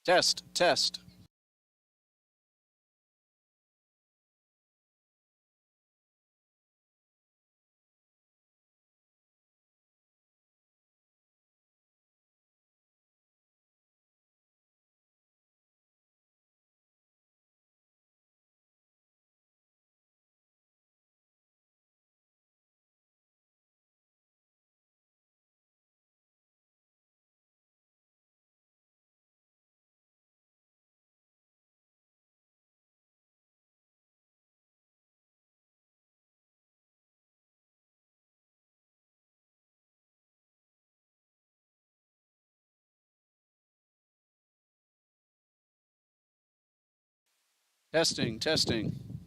Test, test. Testing, testing.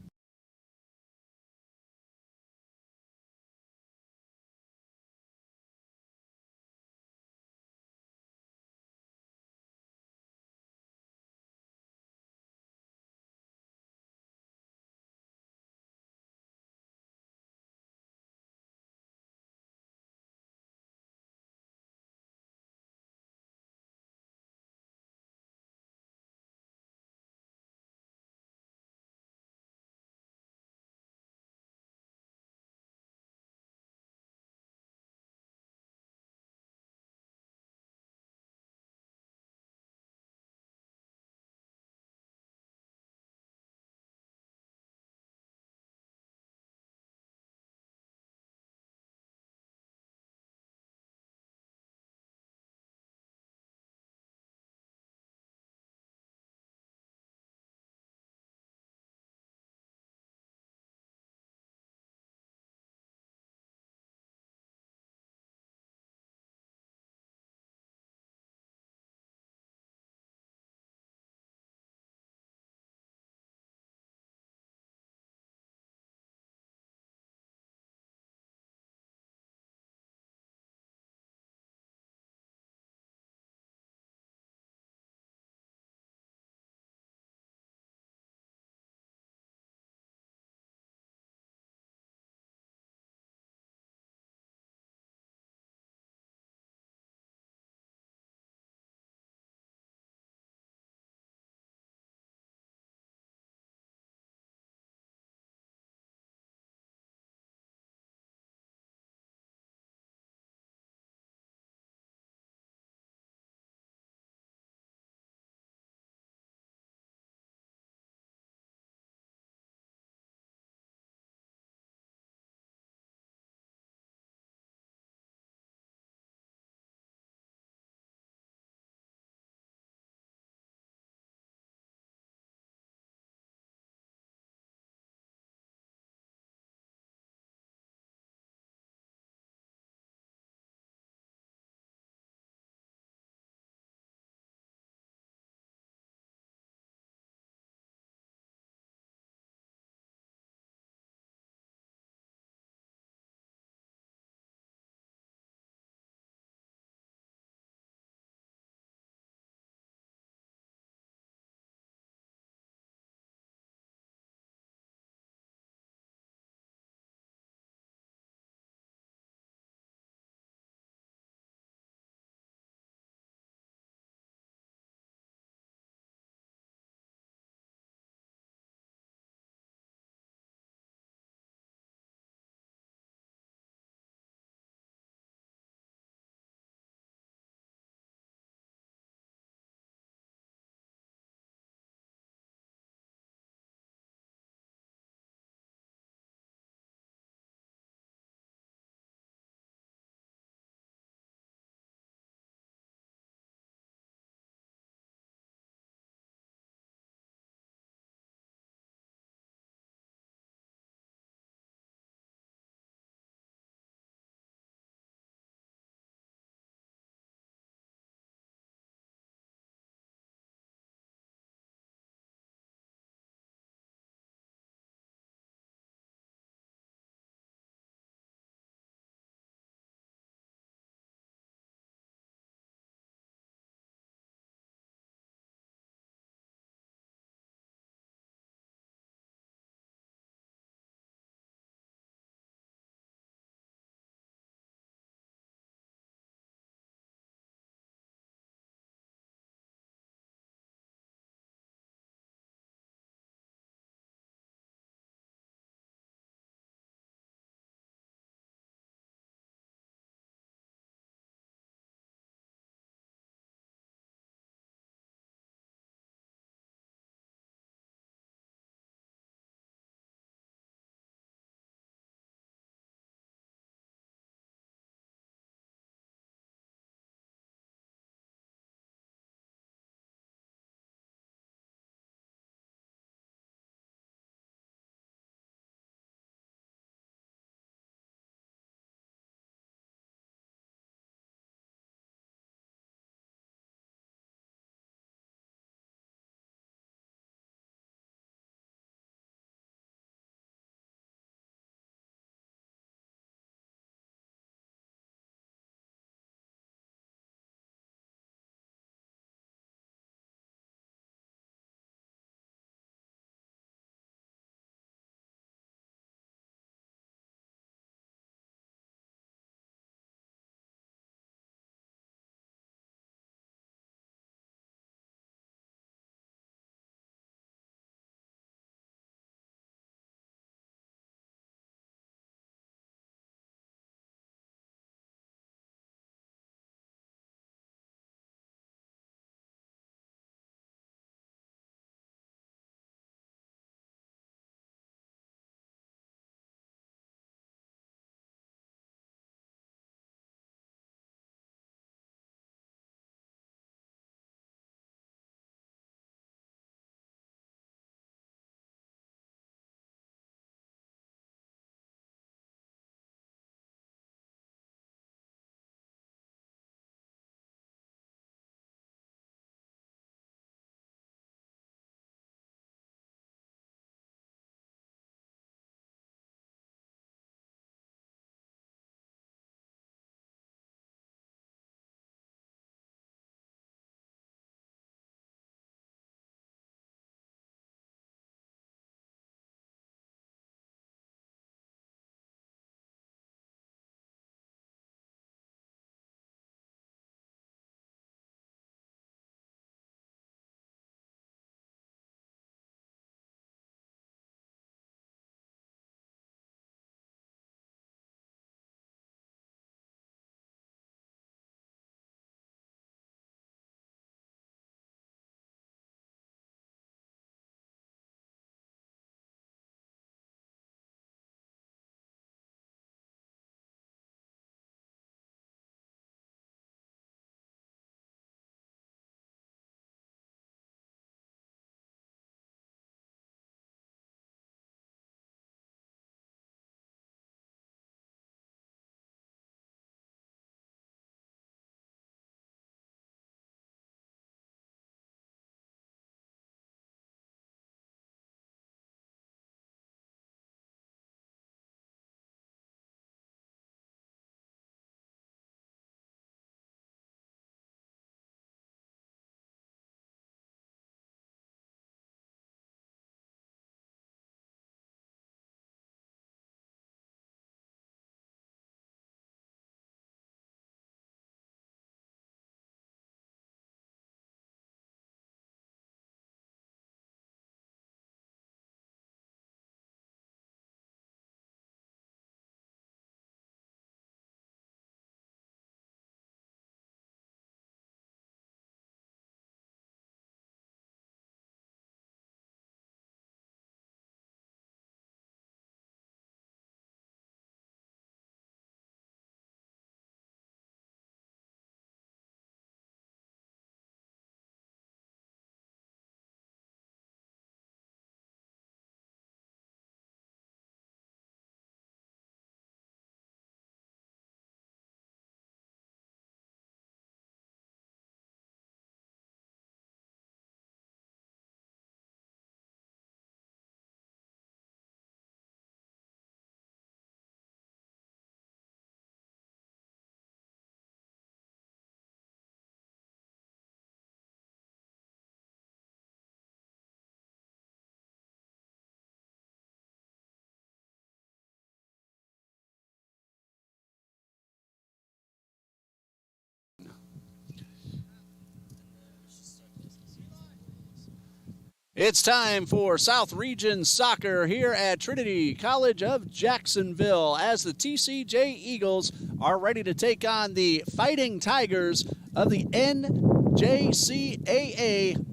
It's time for South Region Soccer here at Trinity College of Jacksonville as the TCJ Eagles are ready to take on the Fighting Tigers of the NJCAA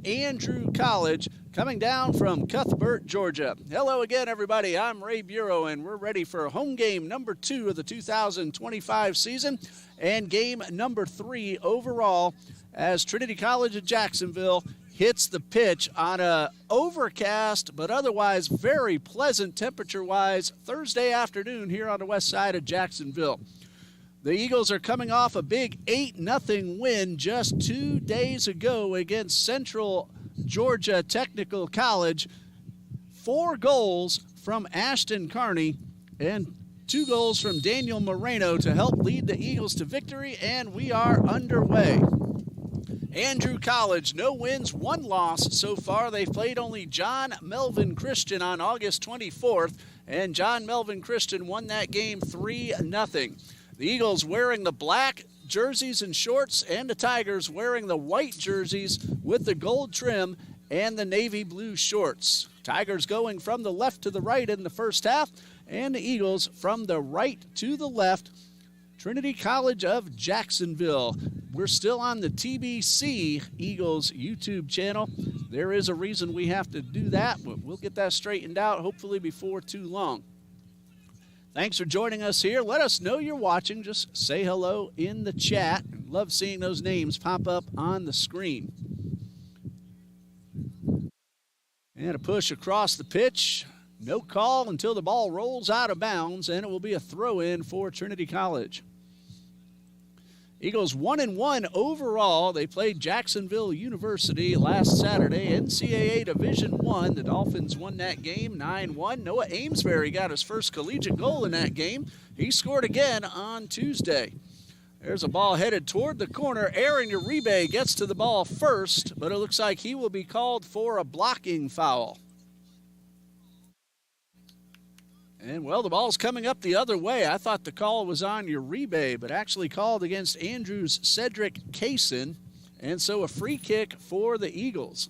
Andrew College, coming down from Cuthbert, Georgia. Hello again, everybody. I'm Ray Bureau, and we're ready for home game number 2 of the 2025 season and game number 3 overall as Trinity College of Jacksonville hits the pitch on a overcast but otherwise very pleasant temperature-wise Thursday afternoon here on the west side of Jacksonville. The Eagles are coming off a big 8-0 win just 2 days ago against Central Georgia Technical College. 4 goals from Ashton Carney and 2 goals from Daniel Moreno to help lead the Eagles to victory, and we are underway. Andrew College, no wins, 1 loss so far. They've played only John Melvin Christian on August 24th, and John Melvin Christian won that game 3-0. The Eagles wearing the black jerseys and shorts, and the Tigers wearing the white jerseys with the gold trim and the navy blue shorts. Tigers going from the left to the right in the first half, and the Eagles from the right to the left. Trinity College of Jacksonville. We're still on the TBC Eagles YouTube channel. There is a reason we have to do that, but we'll get that straightened out hopefully before too long. Thanks for joining us here. Let us know you're watching. Just say hello in the chat. Love seeing those names pop up on the screen. And a push across the pitch. No call until the ball rolls out of bounds, and it will be a throw-in for Trinity College. Eagles 1-1 overall. They played Jacksonville University last Saturday, NCAA Division I. The Dolphins won that game 9-1. Noah Amesbury got his first collegiate goal in that game. He scored again on Tuesday. There's a ball headed toward the corner. Aaron Uribe gets to the ball first, but it looks like he will be called for a blocking foul. And, well, the ball's coming up the other way. I thought the call was on Uribe, but actually called against Andrews' Cedric Kaysen. And so a free kick for the Eagles.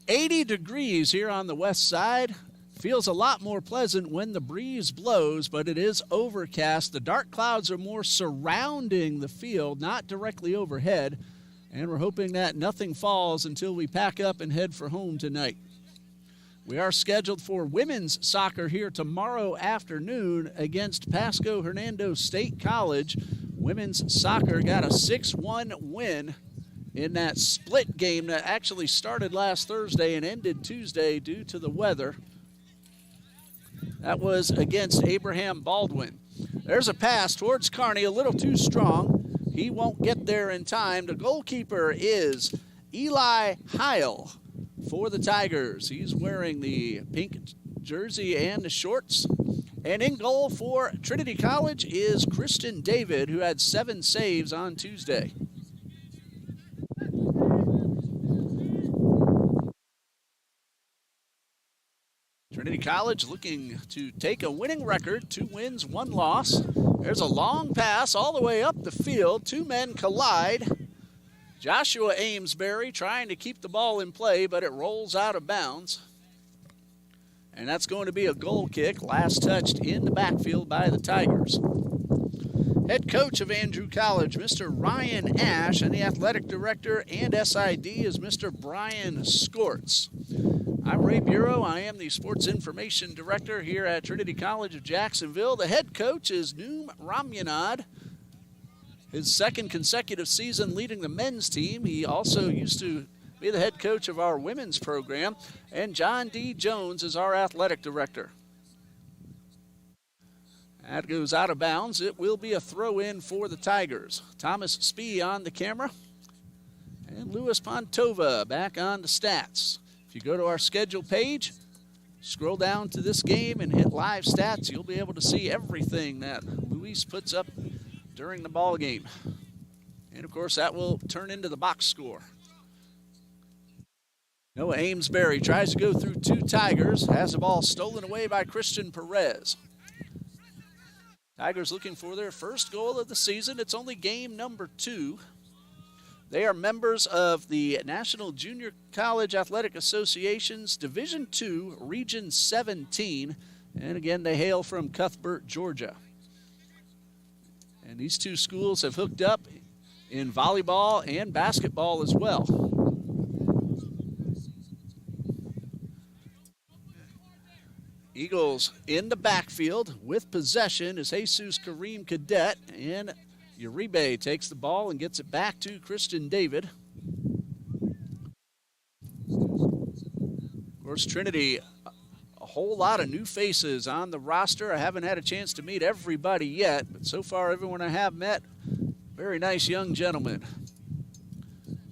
80 degrees here on the west side. Feels a lot more pleasant when the breeze blows, but it is overcast. The dark clouds are more surrounding the field, not directly overhead. And we're hoping that nothing falls until we pack up and head for home tonight. We are scheduled for women's soccer here tomorrow afternoon against Pasco Hernando State College. Women's soccer got a 6-1 win in that split game that actually started last Thursday and ended Tuesday due to the weather. That was against Abraham Baldwin. There's a pass towards Carney, a little too strong. He won't get there in time. The goalkeeper is Eli Heil for the Tigers. He's wearing the pink jersey and the shorts. And in goal for Trinity College is Kristen David, who had 7 saves on Tuesday. Trinity College looking to take a winning record, 2 wins, 1 loss. There's a long pass all the way up the field. 2 men collide. Joshua Amesbury trying to keep the ball in play, but it rolls out of bounds. And that's going to be a goal kick, last touched in the backfield by the Tigers. Head coach of Andrew College, Mr. Ryan Ash, and the athletic director and SID is Mr. Brian Skortz. I'm Ray Bureau. I am the sports information director here at Trinity College of Jacksonville. The head coach is Noom Ramyanad. His 2nd consecutive season leading the men's team. He also used to be the head coach of our women's program. And John D. Jones is our athletic director. That goes out of bounds. It will be a throw-in for the Tigers. Thomas Spee on the camera. And Louis Pontova back on the stats. If you go to our schedule page, scroll down to this game and hit live stats, you'll be able to see everything that Luis puts up during the ball game. And of course that will turn into the box score. Noah Amesbury tries to go through 2 Tigers, has the ball stolen away by Christian Perez. Tigers looking for their first goal of the season. It's only game number 2. They are members of the National Junior College Athletic Association's Division II, Region 17. And again, they hail from Cuthbert, Georgia. And these two schools have hooked up in volleyball and basketball as well. Eagles in the backfield with possession is Jesus Kareem Cadet, and Uribe takes the ball and gets it back to Christian David. Of course, Trinity, a whole lot of new faces on the roster. I haven't had a chance to meet everybody yet, but so far everyone I have met, very nice young gentlemen.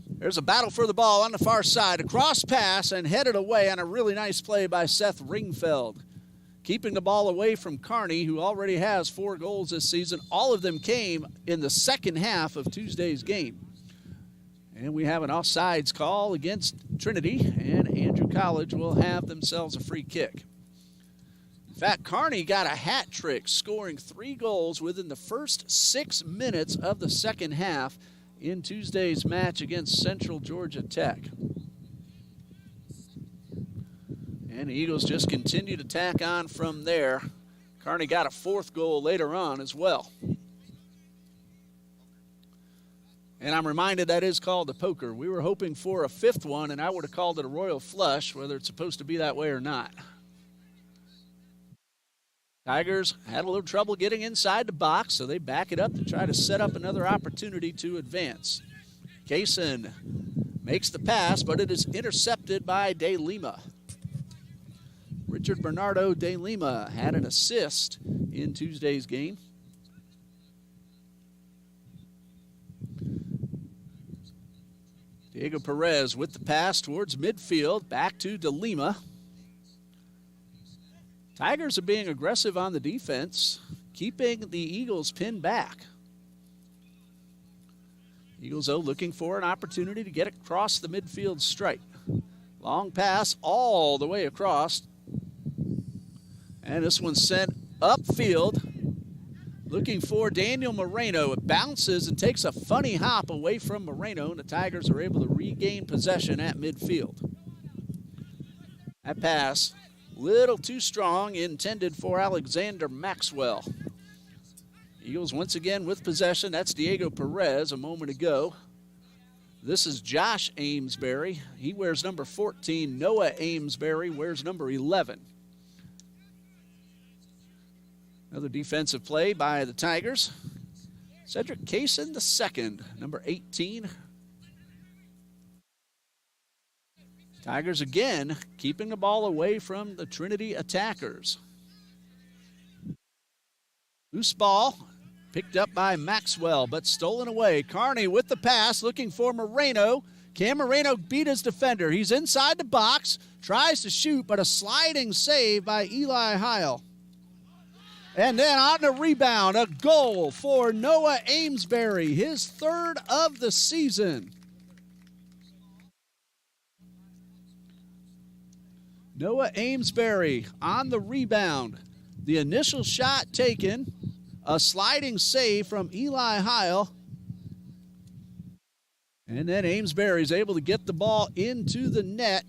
There's a battle for the ball on the far side. A cross pass and headed away on a really nice play by Seth Ringfeld. Keeping the ball away from Kearney, who already has 4 goals this season. All of them came in the second half of Tuesday's game. And we have an offsides call against Trinity, and Andrew College will have themselves a free kick. In fact, Kearney got a hat trick, scoring 3 goals within the first 6 minutes of the second half in Tuesday's match against Central Georgia Tech. And the Eagles just continue to tack on from there. Kearney got a 4th goal later on as well. And I'm reminded that is called a poker. We were hoping for a 5th one, and I would have called it a royal flush, whether it's supposed to be that way or not. Tigers had a little trouble getting inside the box, so they back it up to try to set up another opportunity to advance. Kaysen makes the pass, but it is intercepted by De Lima. Richard Bernardo De Lima had an assist in Tuesday's game. Diego Perez with the pass towards midfield, back to De Lima. Tigers are being aggressive on the defense, keeping the Eagles pinned back. Eagles, though, looking for an opportunity to get across the midfield stripe. Long pass all the way across. And this one's sent upfield, looking for Daniel Moreno. It bounces and takes a funny hop away from Moreno, and the Tigers are able to regain possession at midfield. That pass, little too strong, intended for Alexander Maxwell. Eagles once again with possession. That's Diego Perez a moment ago. This is Josh Amesbury. He wears number 14. Noah Amesbury wears number 11. Another defensive play by the Tigers. Cedric Kaysen the second, number 18. Tigers again keeping the ball away from the Trinity attackers. Loose ball picked up by Maxwell, but stolen away. Kearney with the pass, looking for Moreno. Can Moreno beat his defender? He's inside the box, tries to shoot, but a sliding save by Eli Heil. And then on the rebound, a goal for Noah Amesbury, his 3rd of the season. Noah Amesbury on the rebound. The initial shot taken, a sliding save from Eli Heil. And then Amesbury is able to get the ball into the net.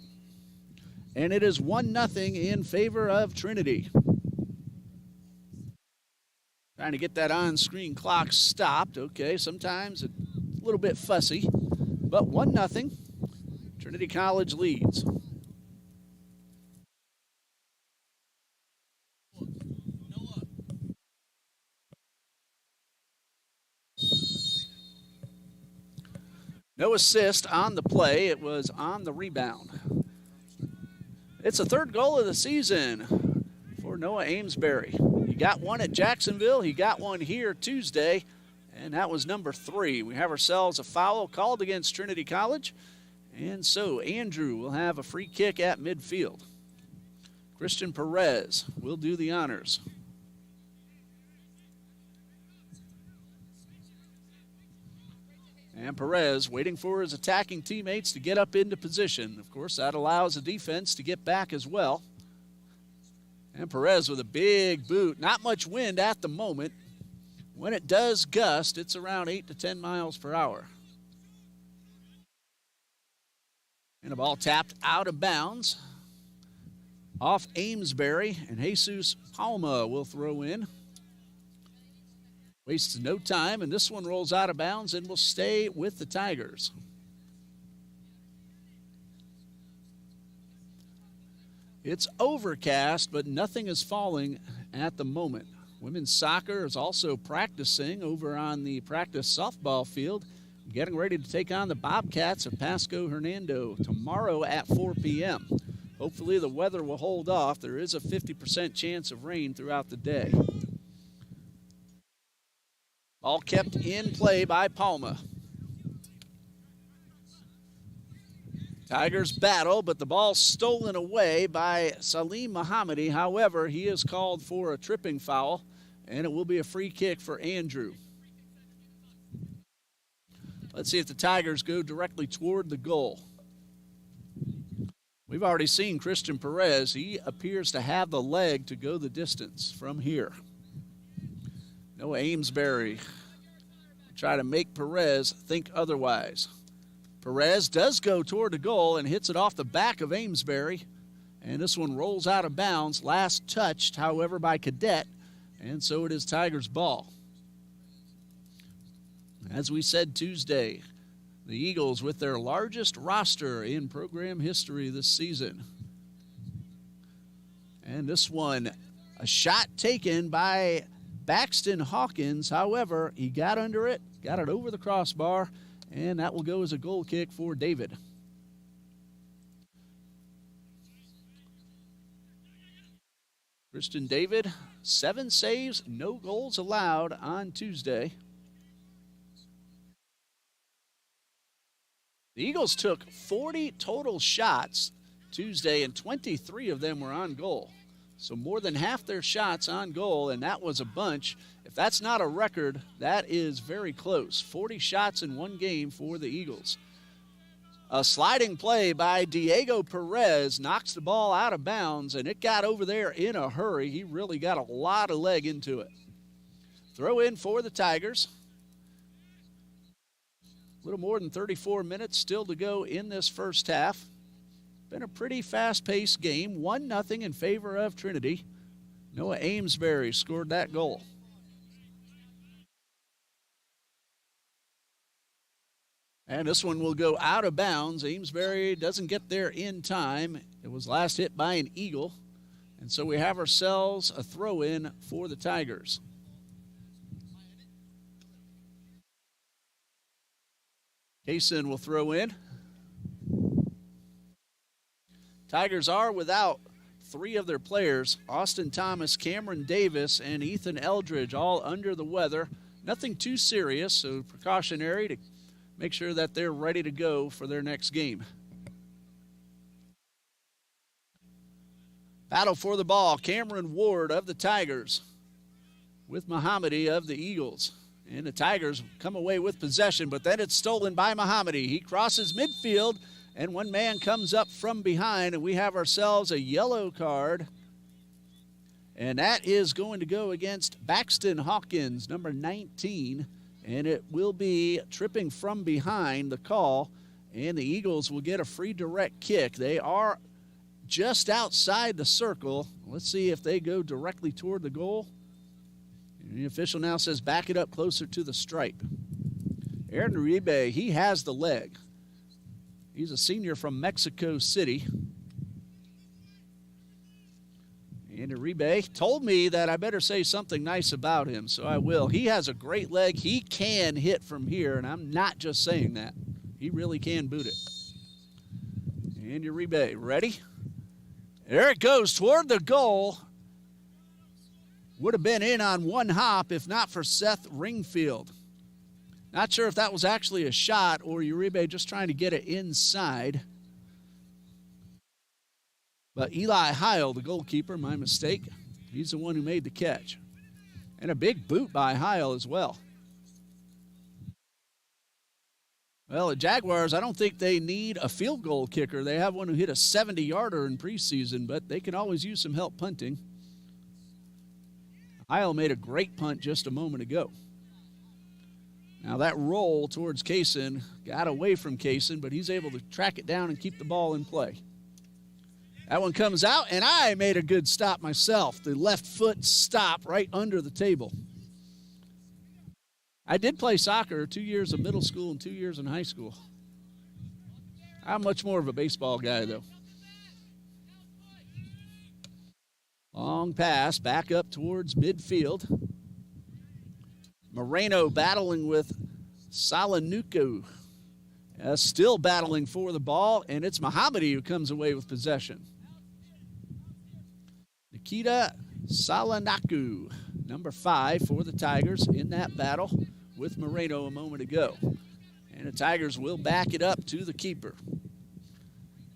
And it is 1-0 in favor of Trinity. Trying to get that on-screen clock stopped. Okay, sometimes it's a little bit fussy. But 1-0. Trinity College leads. No assist on the play. It was on the rebound. It's the 3rd goal of the season for Noah Amesbury. He got one at Jacksonville. He got one here Tuesday, and that was number 3. We have ourselves a foul called against Trinity College, and so Andrew will have a free kick at midfield. Christian Perez will do the honors. And Perez waiting for his attacking teammates to get up into position. Of course, that allows the defense to get back as well. And Perez with a big boot. Not much wind at the moment. When it does gust, it's around 8 to 10 miles per hour. And a ball tapped out of bounds off Amesbury, and Jesus Palma will throw in. Wastes no time, and this one rolls out of bounds and will stay with the Tigers. It's overcast, but nothing is falling at the moment. Women's soccer is also practicing over on the practice softball field, getting ready to take on the Bobcats of Pasco Hernando tomorrow at 4 p.m. Hopefully the weather will hold off. There is a 50% chance of rain throughout the day. Ball kept in play by Palma. Tigers battle, but the ball stolen away by Salim Mohammadi. However, he is called for a tripping foul, and it will be a free kick for Andrew. Let's see if the Tigers go directly toward the goal. We've already seen Christian Perez. He appears to have the leg to go the distance from here. Noah Amesbury will try to make Perez think otherwise. Perez does go toward the goal and hits it off the back of Amesbury. And this one rolls out of bounds. Last touched, however, by Cadet. And so it is Tigers' ball. As we said Tuesday, the Eagles with their largest roster in program history this season. And this one, a shot taken by Baxton Hawkins. However, he got under it, got it over the crossbar, and that will go as a goal kick for David. Christian David, 7 saves, no goals allowed on Tuesday. The Eagles took 40 total shots Tuesday, and 23 of them were on goal. So more than half their shots on goal, and that was a bunch. If that's not a record, that is very close. 40 shots in one game for the Eagles. A sliding play by Diego Perez knocks the ball out of bounds, and it got over there in a hurry. He really got a lot of leg into it. Throw in for the Tigers. A little more than 34 minutes still to go in this first half. Been a pretty fast-paced game. 1-0 in favor of Trinity. Noah Amesbury scored that goal. And this one will go out of bounds. Amesbury doesn't get there in time. It was last hit by an Eagle. And so we have ourselves a throw-in for the Tigers. Kaysen will throw in. Tigers are without 3 of their players, Austin Thomas, Cameron Davis, and Ethan Eldridge, all under the weather. Nothing too serious, so precautionary to make sure that they're ready to go for their next game. Battle for the ball, Cameron Ward of the Tigers with Mohammadi of the Eagles. And the Tigers come away with possession, but then it's stolen by Mohammadi. He crosses midfield, and one man comes up from behind, and we have ourselves a yellow card. And that is going to go against Baxton Hawkins, number 19. And it will be tripping from behind the call, and the Eagles will get a free direct kick. They are just outside the circle. Let's see if they go directly toward the goal. The official now says back it up closer to the stripe. Aaron Uribe, he has the leg. He's a senior from Mexico City. And Uribe told me that I better say something nice about him, so I will. He has a great leg. He can hit from here, and I'm not just saying that. He really can boot it. And Uribe, ready? There it goes toward the goal. Would have been in on one hop if not for Seth Ringfield. Not sure if that was actually a shot or Uribe just trying to get it inside. But Eli Heil, the goalkeeper, my mistake, he's the one who made the catch. And a big boot by Heil as well. Well, the Jaguars, I don't think they need a field goal kicker. They have one who hit a 70-yarder in preseason, but they can always use some help punting. Heil made a great punt just a moment ago. Now that roll towards Kaysen got away from Kaysen, but he's able to track it down and keep the ball in play. That one comes out, and I made a good stop myself. The left foot stop right under the table. I did play soccer 2 years of middle school and 2 years in high school. I'm much more of a baseball guy, though. Long pass back up towards midfield. Moreno battling with Salanuku. Still battling for the ball, and it's Mohammadi who comes away with possession. Nikita Salanaku, number 5 for the Tigers in that battle with Moreno a moment ago. And the Tigers will back it up to the keeper.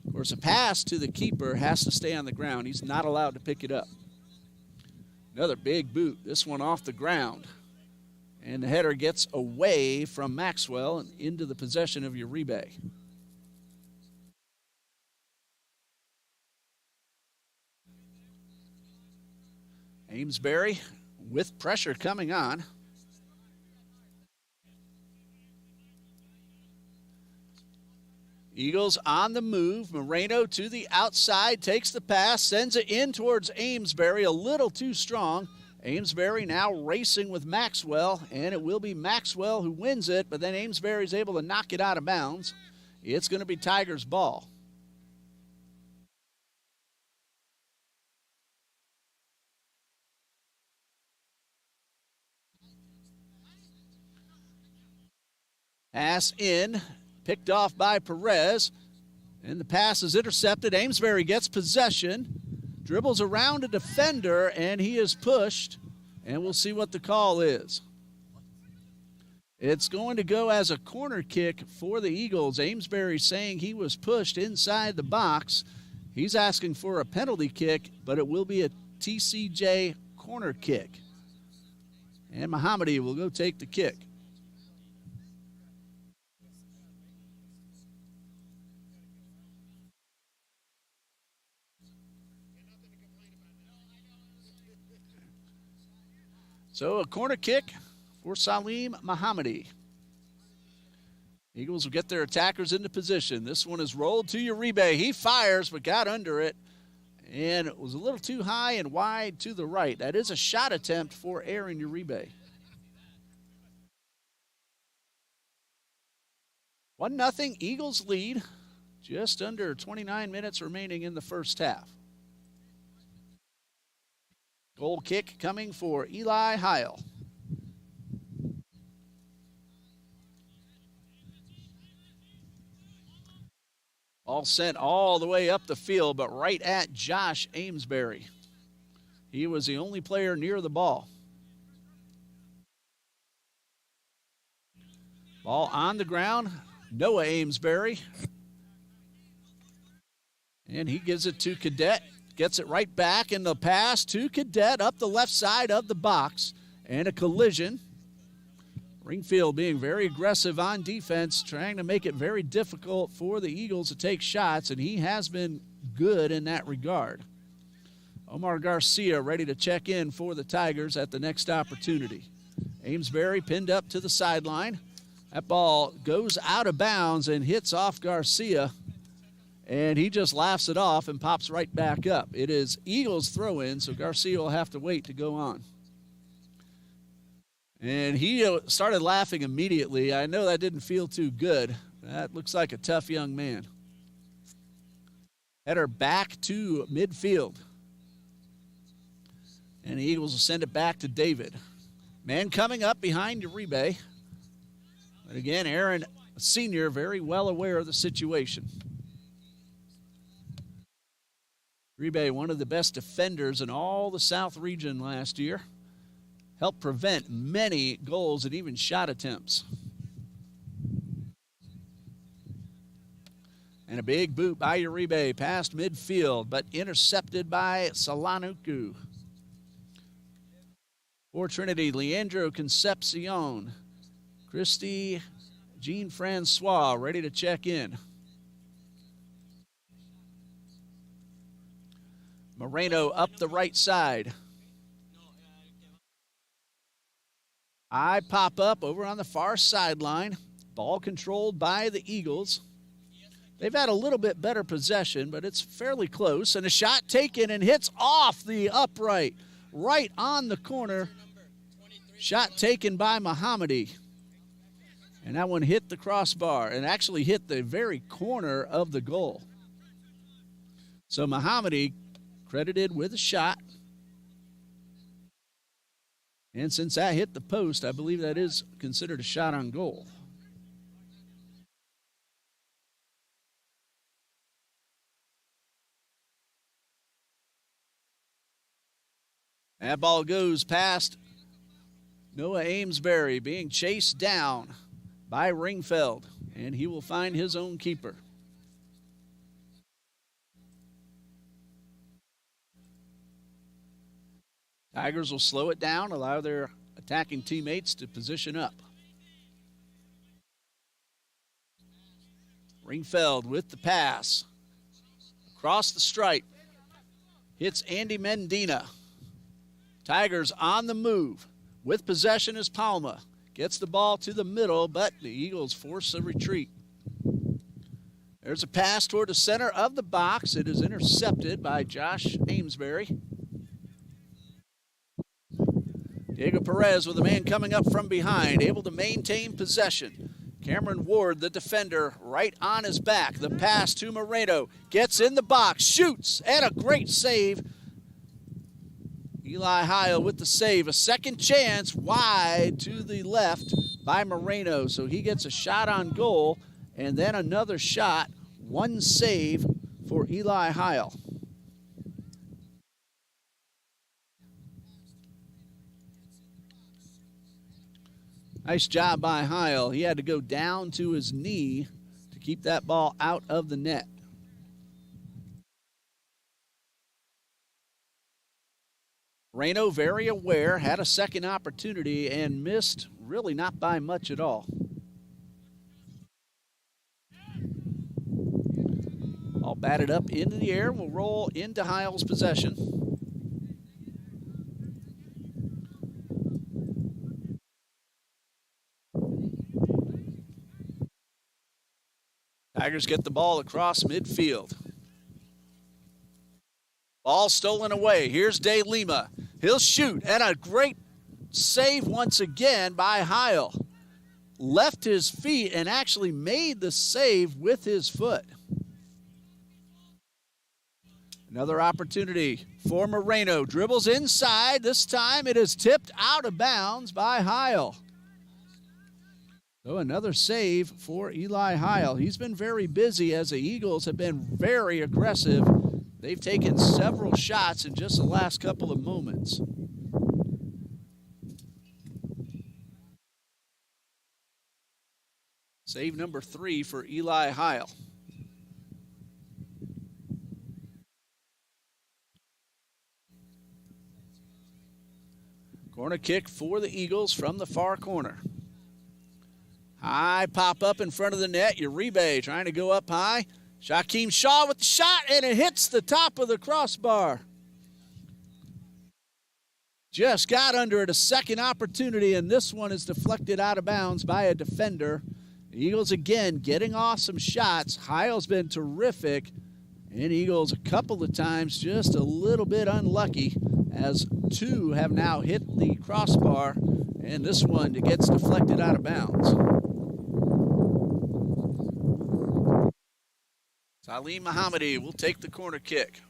Of course, a pass to the keeper has to stay on the ground. He's not allowed to pick it up. Another big boot, this one off the ground. And the header gets away from Maxwell and into the possession of Uribe. Amesbury with pressure coming on. Eagles on the move. Moreno to the outside, takes the pass, sends it in towards Amesbury, a little too strong. Amesbury now racing with Maxwell, and it will be Maxwell who wins it, but then Amesbury is able to knock it out of bounds. It's going to be Tigers' ball. Pass in, picked off by Perez, and the pass is intercepted. Amesbury gets possession, dribbles around a defender, and he is pushed, and we'll see what the call is. It's going to go as a corner kick for the Eagles. Amesbury saying he was pushed inside the box. He's asking for a penalty kick, but it will be a TCJ corner kick. And Mohammadi will go take the kick. So a corner kick for Salim Mohammadi. Eagles will get their attackers into position. This one is rolled to Uribe. He fires but got under it, and it was a little too high and wide to the right. That is a shot attempt for Aaron Uribe. 1-0 Eagles lead. Just under 29 minutes remaining in the first half. Goal kick coming for Eli Heil. Ball sent all the way up the field, but right at Josh Amesbury. He was the only player near the ball. Ball on the ground. Noah Amesbury. And he gives it to Cadet. Gets it right back in the pass to Cadet up the left side of the box. And a collision. Ringfield being very aggressive on defense, trying to make it very difficult for the Eagles to take shots, and he has been good in that regard. Omar Garcia ready to check in for the Tigers at the next opportunity. Amesbury pinned up to the sideline. That ball goes out of bounds and hits off Garcia, and he just laughs it off and pops right back up. It is Eagles throw-in, so Garcia will have to wait to go on. And he started laughing immediately. I know that didn't feel too good. That looks like a tough young man. Header back to midfield. And the Eagles will send it back to David. Man coming up behind Uribe. But again, Aaron Sr. very well aware of the situation. Uribe, one of the best defenders in all the South region last year. Helped prevent many goals and even shot attempts. And a big boot by Uribe past midfield, but intercepted by Salanuku. For Trinity, Leandro Concepcion. Christy Jean-Francois ready to check in. Moreno up the right side. I pop up over on the far sideline. Ball controlled by the Eagles. They've had a little bit better possession, but it's fairly close. And a shot taken and hits off the upright, right on the corner. Shot taken by Mohammadi. And that one hit the crossbar and actually hit the very corner of the goal. So Mohammadi credited with a shot. And since that hit the post, I believe that is considered a shot on goal. That ball goes past Noah Amesbury, being chased down by Ringfeld, and he will find his own keeper. Tigers will slow it down, allow their attacking teammates to position up. Ringfeld with the pass. Across the stripe. Hits Andy Mendina. Tigers on the move. With possession is Palma. Gets the ball to the middle, but the Eagles force a retreat. There's a pass toward the center of the box. It is intercepted by Josh Amesbury. Diego Perez with a man coming up from behind, able to maintain possession. Cameron Ward, the defender, right on his back. The pass to Moreno. Gets in the box, shoots, and a great save. Eli Heil with the save. A second chance wide to the left by Moreno. So he gets a shot on goal, and then another shot. One save for Eli Heil. Nice job by Heil. He had to go down to his knee to keep that ball out of the net. Moreno very aware, had a second opportunity and missed really not by much at all. Ball batted up into the air, will roll into Heil's possession. Tigers get the ball across midfield. Ball stolen away. Here's De Lima. He'll shoot, and a great save once again by Heil. Left his feet and actually made the save with his foot. Another opportunity for Moreno. Dribbles inside. This time it is tipped out of bounds by Heil. So another save for Eli Heil. He's been very busy as the Eagles have been very aggressive. They've taken several shots in just the last couple of moments. Save number 3 for Eli Heil. Corner kick for the Eagles from the far corner. High pop up in front of the net. Uribe trying to go up high. Shaquem Shaw with the shot, and it hits the top of the crossbar. Just got under it, a second opportunity, and this one is deflected out of bounds by a defender. The Eagles again getting off some shots. Heil's been terrific, and Eagles a couple of times just a little bit unlucky as 2 have now hit the crossbar, and this one gets deflected out of bounds. Salim Mohammadi will take the corner kick.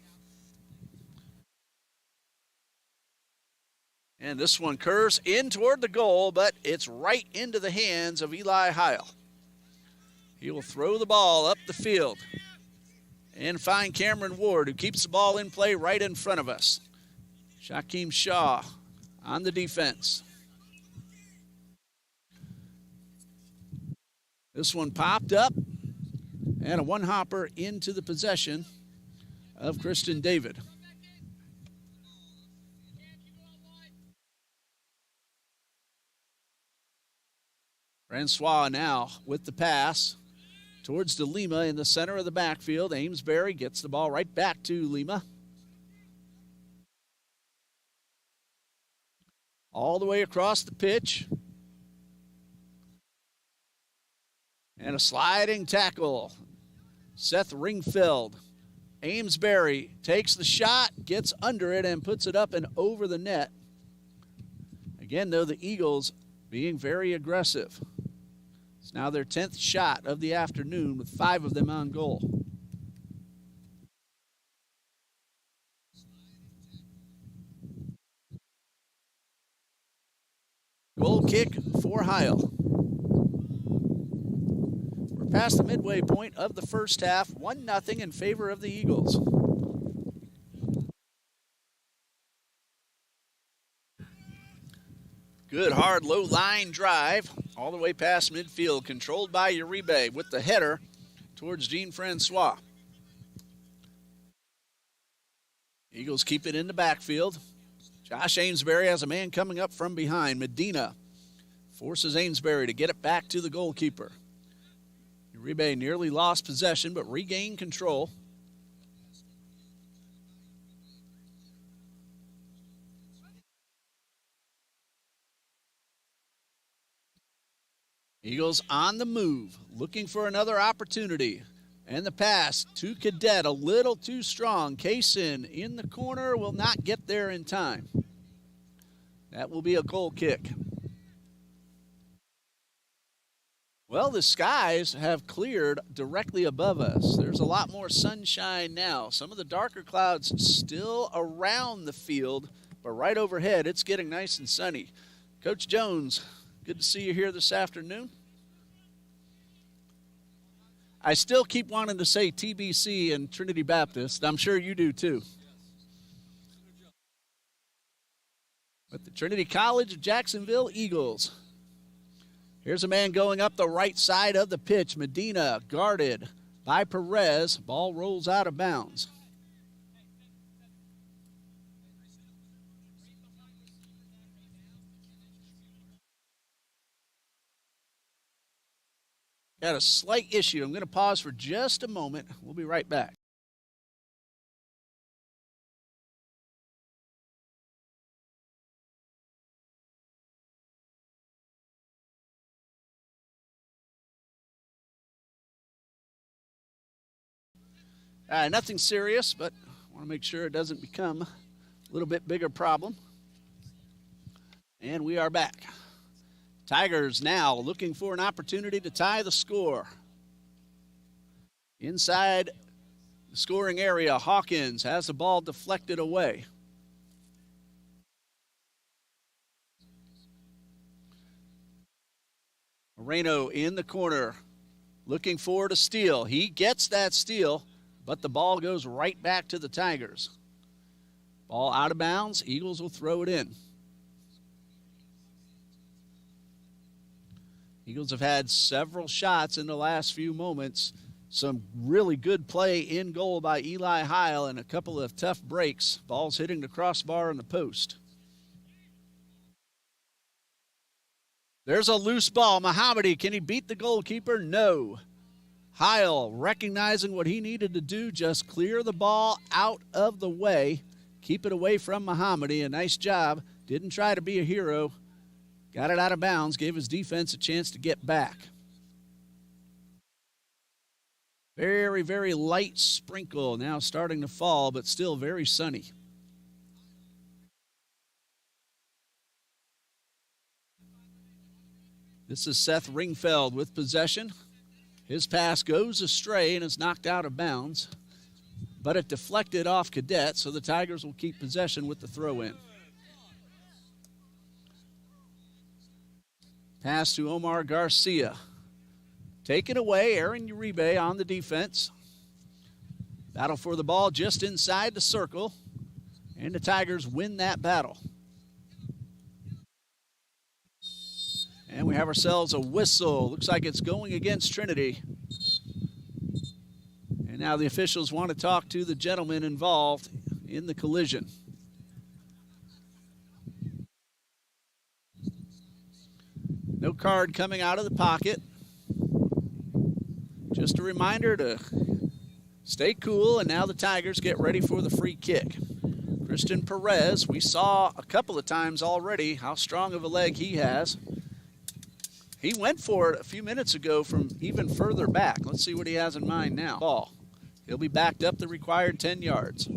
And this one curves in toward the goal, but it's right into the hands of Eli Heil. He will throw the ball up the field and find Cameron Ward, who keeps the ball in play right in front of us. Shaquem Shaw on the defense. This one popped up. And a one-hopper into the possession of Christian David. Francois now with the pass towards De Lima in the center of the backfield. Amesbury gets the ball right back to Lima. All the way across the pitch. And a sliding tackle. Seth Ringfeld. Amesbury takes the shot, gets under it, and puts it up and over the net. Again, though, the Eagles being very aggressive. It's now their 10th shot of the afternoon with 5 of them on goal. Goal kick for Heil. We're past the midway point of the first half, 1-0 in favor of the Eagles. Good hard low line drive all the way past midfield, controlled by Uribe with the header towards Jean-Francois. Eagles keep it in the backfield. Josh Amesbury has a man coming up from behind. Medina forces Amesbury to get it back to the goalkeeper. Uribe nearly lost possession but regained control. Eagles on the move, looking for another opportunity. And the pass to Cadet, a little too strong. Kaysen in the corner, will not get there in time. That will be a goal kick. Well, the skies have cleared directly above us. There's a lot more sunshine now. Some of the darker clouds still around the field, but right overhead, it's getting nice and sunny. Coach Jones, good to see you here this afternoon. I still keep wanting to say TBC and Trinity Baptist. I'm sure you do too. But the Trinity College of Jacksonville Eagles. Here's a man going up the right side of the pitch. Medina guarded by Perez. Ball rolls out of bounds. Got a slight issue. I'm going to pause for just a moment. We'll be right back. Nothing serious, but I want to make sure it doesn't become a little bit bigger problem. And we are back. Tigers now looking for an opportunity to tie the score. Inside the scoring area, Hawkins has the ball deflected away. Moreno in the corner looking for a steal. He gets that steal, but the ball goes right back to the Tigers. Ball out of bounds. Eagles will throw it in. Eagles have had several shots in the last few moments. Some really good play in goal by Eli Heil and a couple of tough breaks. Ball's hitting the crossbar and the post. There's a loose ball. Mohammadi, can he beat the goalkeeper? No. Heil recognizing what he needed to do, just clear the ball out of the way. Keep it away from Mohammadi. A nice job. Didn't try to be a hero. Got it out of bounds, gave his defense a chance to get back. Very, very light sprinkle now starting to fall, but still very sunny. This is Seth Ringfeld with possession. His pass goes astray and is knocked out of bounds, but it deflected off Cadet, so the Tigers will keep possession with the throw-in. Pass to Omar Garcia. Taken away, Aaron Uribe on the defense. Battle for the ball just inside the circle, and the Tigers win that battle. And we have ourselves a whistle. Looks like it's going against Trinity. And now the officials want to talk to the gentleman involved in the collision. No card coming out of the pocket. Just a reminder to stay cool, and now the Tigers get ready for the free kick. Christian Perez, we saw a couple of times already how strong of a leg he has. He went for it a few minutes ago from even further back. Let's see what he has in mind now. Ball. He'll be backed up the required 10 yards.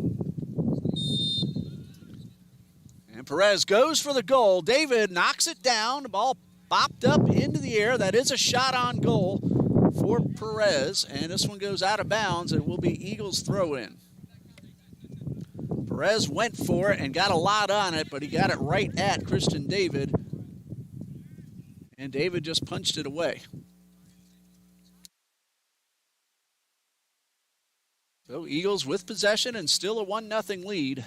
And Perez goes for the goal. David knocks it down. The ball popped up into the air. That is a shot on goal for Perez. And this one goes out of bounds. It will be Eagles throw-in. Perez went for it and got a lot on it, but he got it right at Christian David. And David just punched it away. So Eagles with possession and still a 1-0 lead.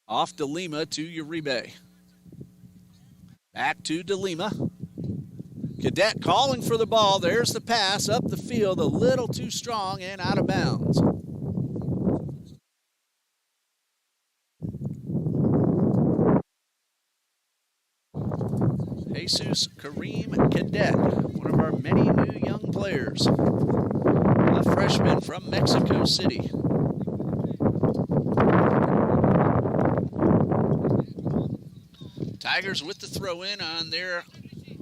Off De Lima to Uribe. Back to De Lima. Cadet calling for the ball. There's the pass up the field, a little too strong and out of bounds. Jesus Kareem Cadet, one of our many new young players. A freshman from Mexico City. Tigers with the throw-in on their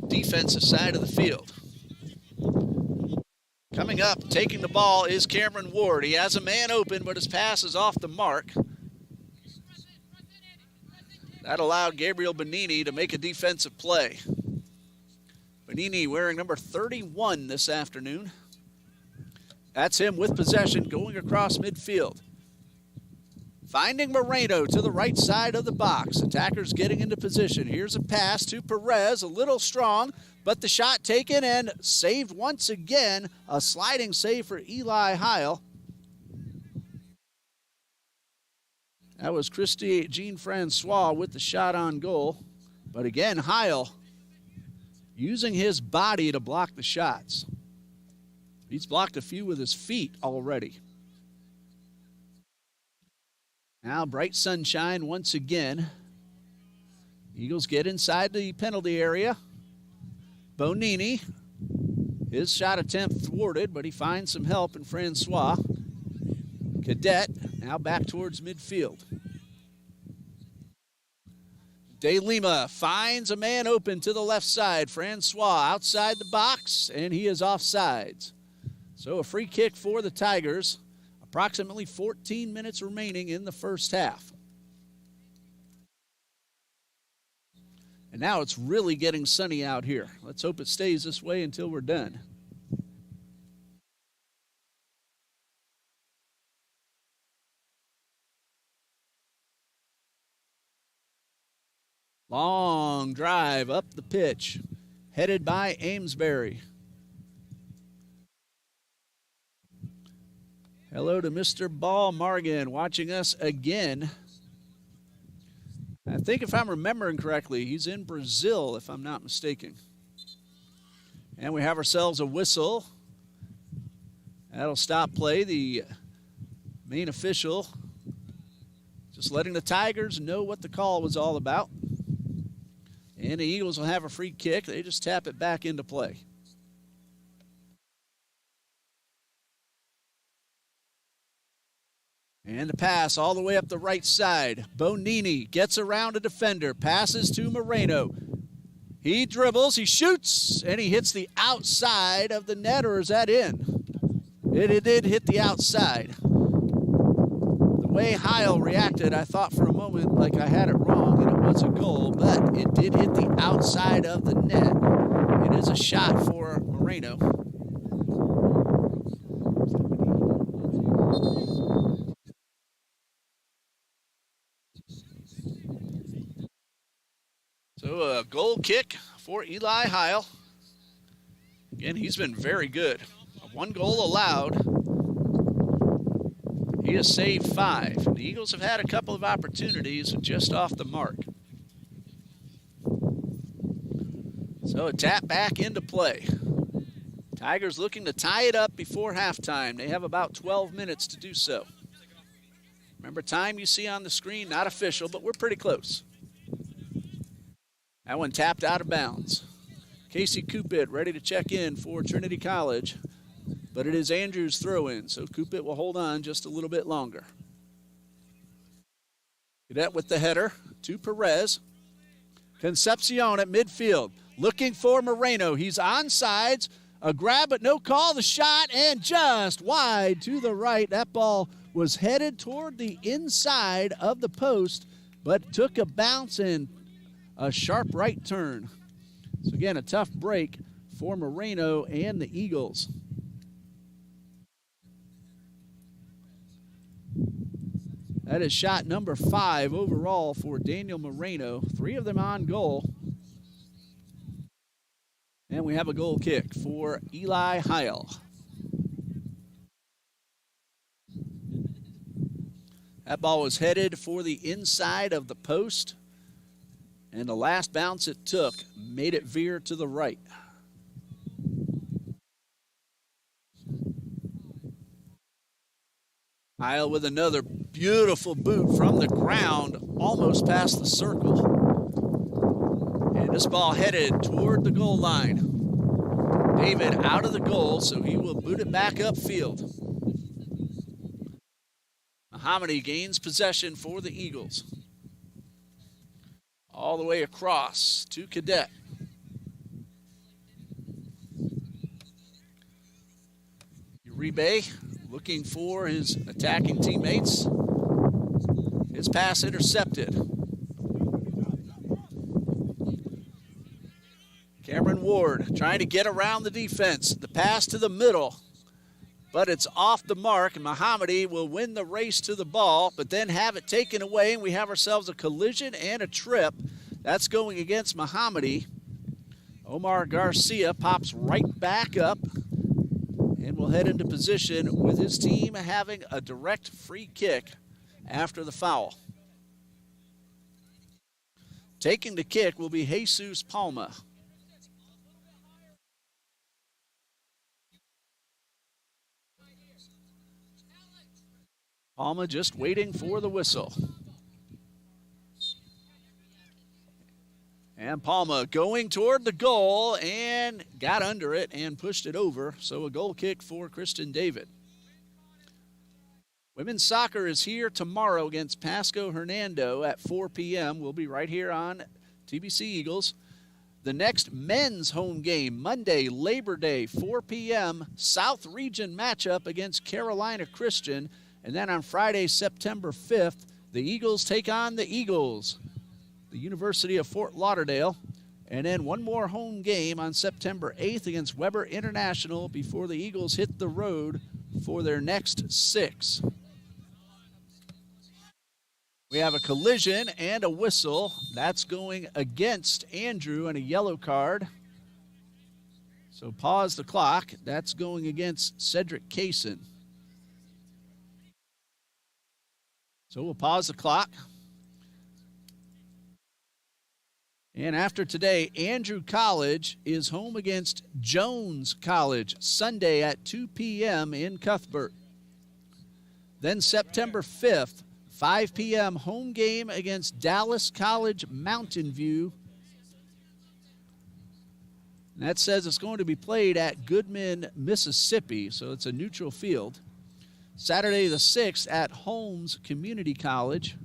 defensive side of the field. Coming up, taking the ball is Cameron Ward. He has a man open, but his pass is off the mark. That allowed Gabriel Bonini to make a defensive play. Bonini wearing number 31 this afternoon. That's him with possession going across midfield. Finding Moreno to the right side of the box. Attackers getting into position. Here's a pass to Perez, a little strong, but the shot taken and saved once again. A sliding save for Eli Heil. That was Christy Jean-Francois with the shot on goal. But again, Heil using his body to block the shots. He's blocked a few with his feet already. Now bright sunshine once again. Eagles get inside the penalty area. Bonini, his shot attempt thwarted, but he finds some help in Francois. Cadet now back towards midfield. De Lima finds a man open to the left side. Francois outside the box, and he is offsides. So a free kick for the Tigers. Approximately 14 minutes remaining in the first half. And now it's really getting sunny out here. Let's hope it stays this way until we're done. Long drive up the pitch, headed by Amesbury. Hello to Mr. Ball Margan watching us again. I think if I'm remembering correctly, he's in Brazil, if I'm not mistaken. And we have ourselves a whistle. That'll stop play. The main official just letting the Tigers know what the call was all about. And the Eagles will have a free kick. They just tap it back into play. And the pass all the way up the right side. Bonini gets around a defender, passes to Moreno. He dribbles, he shoots, and he hits the outside of the net, or is that in? It did hit the outside. The way Heil reacted, I thought for a moment like I had it wrong and it was a goal, but it did hit the outside of the net. It is a shot for Moreno. So a goal kick for Eli Heil. Again, he's been very good. One goal allowed. He has saved 5. The Eagles have had a couple of opportunities just off the mark. So a tap back into play. Tigers looking to tie it up before halftime. They have about 12 minutes to do so. Remember, time you see on the screen, not official, but we're pretty close. That one tapped out of bounds. Casey Cupid ready to check in for Trinity College, but it is Andrews' throw-in, so Cupid will hold on just a little bit longer. Cadet with the header to Perez. Concepcion at midfield, looking for Moreno. He's onside. A grab, but no call. The shot, and just wide to the right. That ball was headed toward the inside of the post, but took a bounce and a sharp right turn. So again, a tough break for Moreno and the Eagles. That is shot number 5 overall for Daniel Moreno. 3 of them on goal. And we have a goal kick for Eli Heil. That ball was headed for the inside of the post, and the last bounce it took made it veer to the right. Heil with another beautiful boot from the ground, almost past the circle. And this ball headed toward the goal line. David out of the goal, so he will boot it back upfield. Mohammadi gains possession for the Eagles. All the way across to Cadet. Uribe looking for his attacking teammates. His pass intercepted. Cameron Ward trying to get around the defense. The pass to the middle, but it's off the mark, and Mohammadi will win the race to the ball, but then have it taken away, and we have ourselves a collision and a trip. That's going against Mohammadi. Omar Garcia pops right back up and will head into position with his team having a direct free kick after the foul. Taking the kick will be Jesus Palma. Palma just waiting for the whistle. And Palma going toward the goal and got under it and pushed it over. So a goal kick for Kristen David. Women's soccer is here tomorrow against Pasco Hernando at 4 p.m. We'll be right here on TBC Eagles. The next men's home game, Monday, Labor Day, 4 p.m. South Region matchup against Carolina Christian. And then on Friday, September 5th, the Eagles take on the Eagles, the University of Fort Lauderdale. And then one more home game on September 8th against Weber International before the Eagles hit the road for their next 6. We have a collision and a whistle. That's going against Andrew and a yellow card. So pause the clock. That's going against Cedric Kaysen. So we'll pause the clock. And after today, Andrew College is home against Jones College Sunday at 2 p.m. in Cuthbert. Then September 5th, 5 p.m. home game against Dallas College Mountain View. And that says it's going to be played at Goodman, Mississippi, so it's a neutral field. Saturday the 6th at Holmes Community College,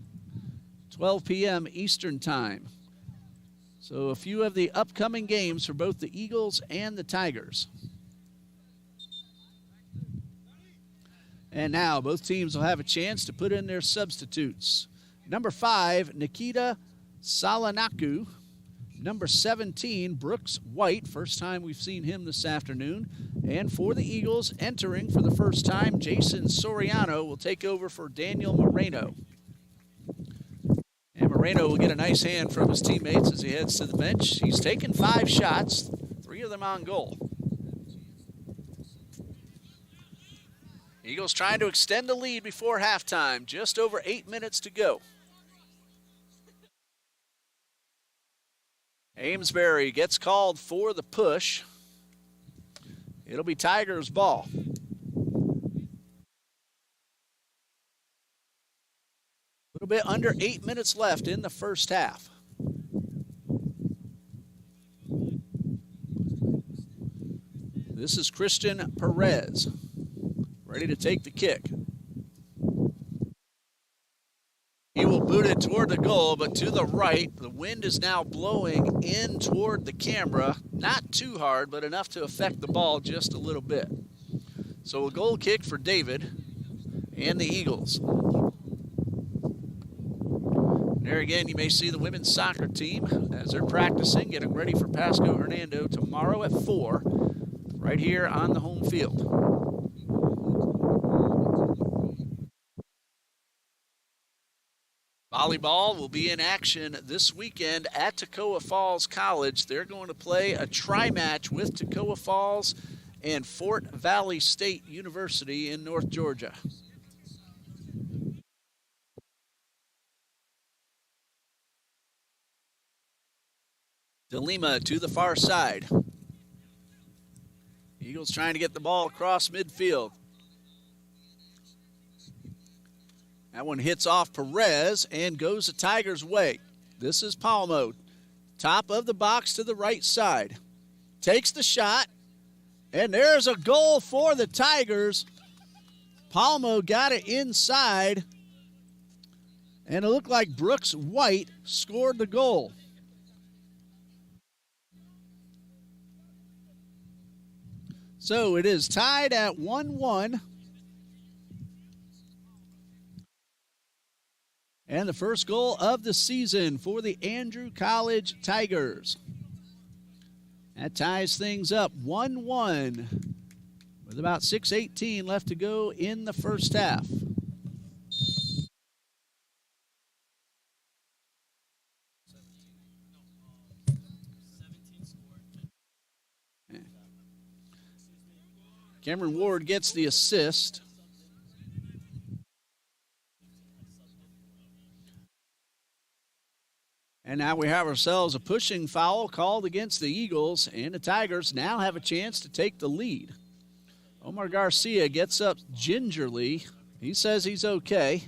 12 p.m. Eastern Time. So a few of the upcoming games for both the Eagles and the Tigers. And now both teams will have a chance to put in their substitutes. Number 5, Nikita Salanaku. Number 17, Brooks White. First time we've seen him this afternoon. And for the Eagles, entering for the first time, Jason Soriano will take over for Daniel Moreno. And Moreno will get a nice hand from his teammates as he heads to the bench. He's taken 5 shots, 3 of them on goal. Eagles trying to extend the lead before halftime. Just over 8 minutes to go. Amesbury gets called for the push. It'll be Tigers' ball. A little bit under 8 minutes left in the first half. This is Christian Perez, ready to take the kick. He will boot booted toward the goal, but to the right. The wind is now blowing in toward the camera. Not too hard, but enough to affect the ball just a little bit. So a goal kick for David and the Eagles. There again, you may see the women's soccer team as they're practicing, getting ready for Pasco Hernando tomorrow at 4, right here on the home field. Volleyball will be in action this weekend at Toccoa Falls College. They're going to play a tri-match with Toccoa Falls and Fort Valley State University in North Georgia. DeLima to the far side. Eagles trying to get the ball across midfield. That one hits off Perez and goes the Tigers' way. This is Palmo. Top of the box to the right side. Takes the shot, and there's a goal for the Tigers. Palmo got it inside, and it looked like Brooks White scored the goal. So it is tied at 1-1. And the first goal of the season for the Andrew College Tigers. That ties things up 1-1 with about 6:18 left to go in the first half. Cameron Ward gets the assist. And now we have ourselves a pushing foul called against the Eagles, and the Tigers now have a chance to take the lead. Omar Garcia gets up gingerly. He says he's okay.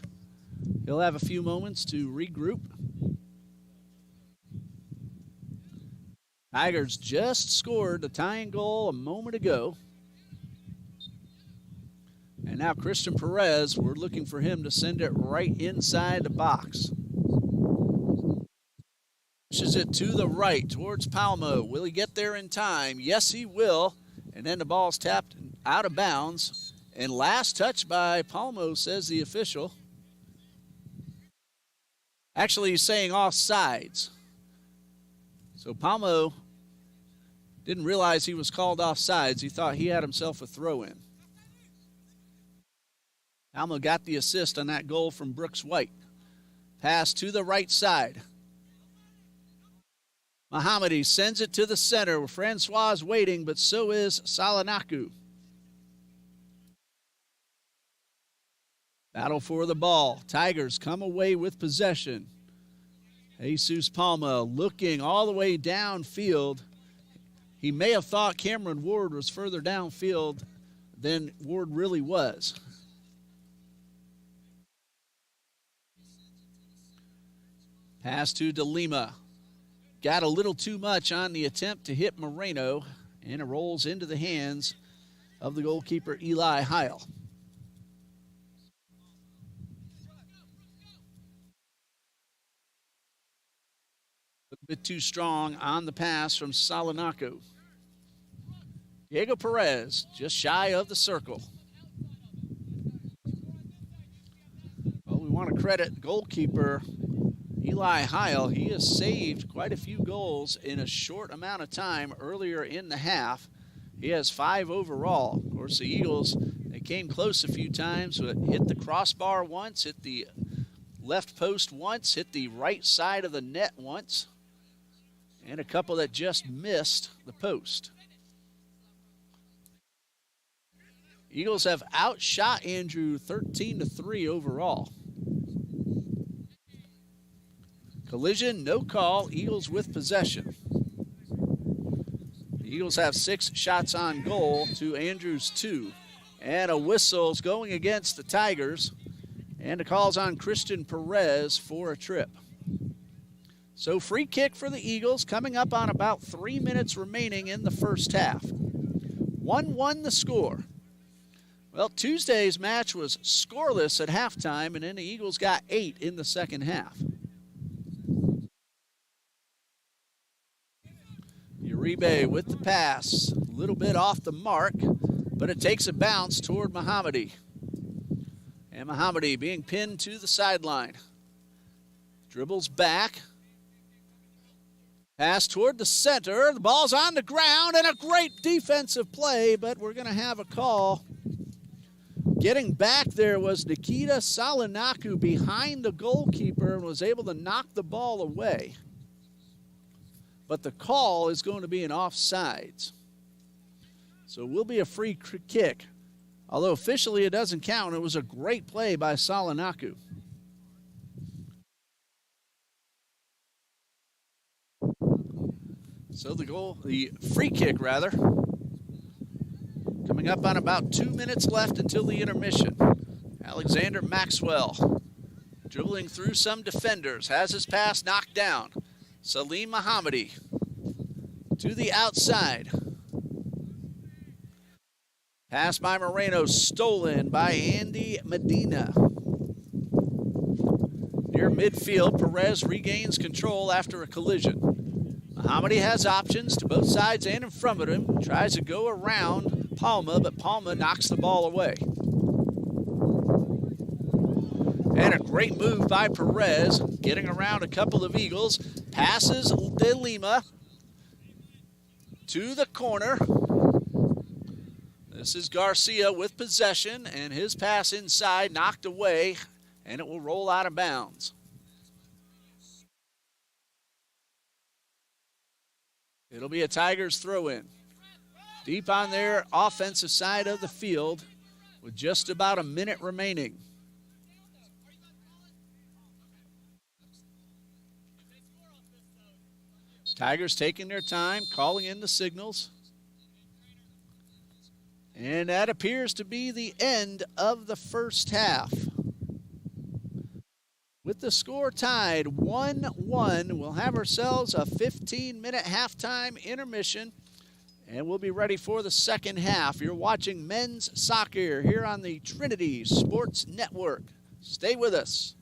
He'll have a few moments to regroup. Tigers just scored the tying goal a moment ago. And now Christian Perez, we're looking for him to send it right inside the box. Pushes it to the right towards Palmo. Will he get there in time? Yes, he will. And then the ball's tapped out of bounds. And last touch by Palmo, says the official. Actually, he's saying offsides. So Palmo didn't realize he was called offsides. He thought he had himself a throw-in. Palmo got the assist on that goal from Brooks White. Pass to the right side. Mohammadi sends it to the center where Francois is waiting, but so is Salanaku. Battle for the ball. Tigers come away with possession. Jesus Palma looking all the way downfield. He may have thought Cameron Ward was further downfield than Ward really was. Pass to DeLima. Got a little too much on the attempt to hit Moreno, and it rolls into the hands of the goalkeeper, Eli Heil. A bit too strong on the pass from Salanaco. Diego Perez just shy of the circle. Well, we want to credit goalkeeper Eli Heil. He has saved quite a few goals in a short amount of time earlier in the half. He has 5 overall. Of course, the Eagles, they came close a few times, but hit the crossbar once, hit the left post once, hit the right side of the net once, and a couple that just missed the post. Eagles have outshot Andrew 13-3 overall. Collision, no call. Eagles with possession. The Eagles have 6 shots on goal to Andrew's 2. And a whistle's going against the Tigers. And a call's on Christian Perez for a trip. So free kick for the Eagles coming up on about 3 minutes remaining in the first half. 1-1 the score. Well, Tuesday's match was scoreless at halftime, and then the Eagles got 8 in the second half. Uribe with the pass, a little bit off the mark, but it takes a bounce toward Mohammadi. And Mohammadi being pinned to the sideline. Dribbles back. Pass toward the center. The ball's on the ground, and a great defensive play, but we're going to have a call. Getting back there was Nikita Salinaku behind the goalkeeper and was able to knock the ball away. But the call is going to be an offsides. So it will be a free kick. Although officially it doesn't count, it was a great play by Salinaku. So the free kick rather, coming up on about 2 minutes left until the intermission. Alexander Maxwell dribbling through some defenders, has his pass knocked down. Salim Mohammadi to the outside. Pass by Moreno, stolen by Andy Medina. Near midfield, Perez regains control after a collision. Mohammadi has options to both sides and in front of him. Tries to go around Palma, but Palma knocks the ball away. And a great move by Perez, getting around a couple of Eagles. Passes De Lima to the corner. This is Garcia with possession, and his pass inside knocked away, and it will roll out of bounds. It'll be a Tigers throw-in. Deep on their offensive side of the field with just about a minute remaining. Tigers taking their time, calling in the signals. And that appears to be the end of the first half. With the score tied 1-1, we'll have ourselves a 15-minute halftime intermission, and we'll be ready for the second half. You're watching men's soccer here on the Trinity Sports Network. Stay with us.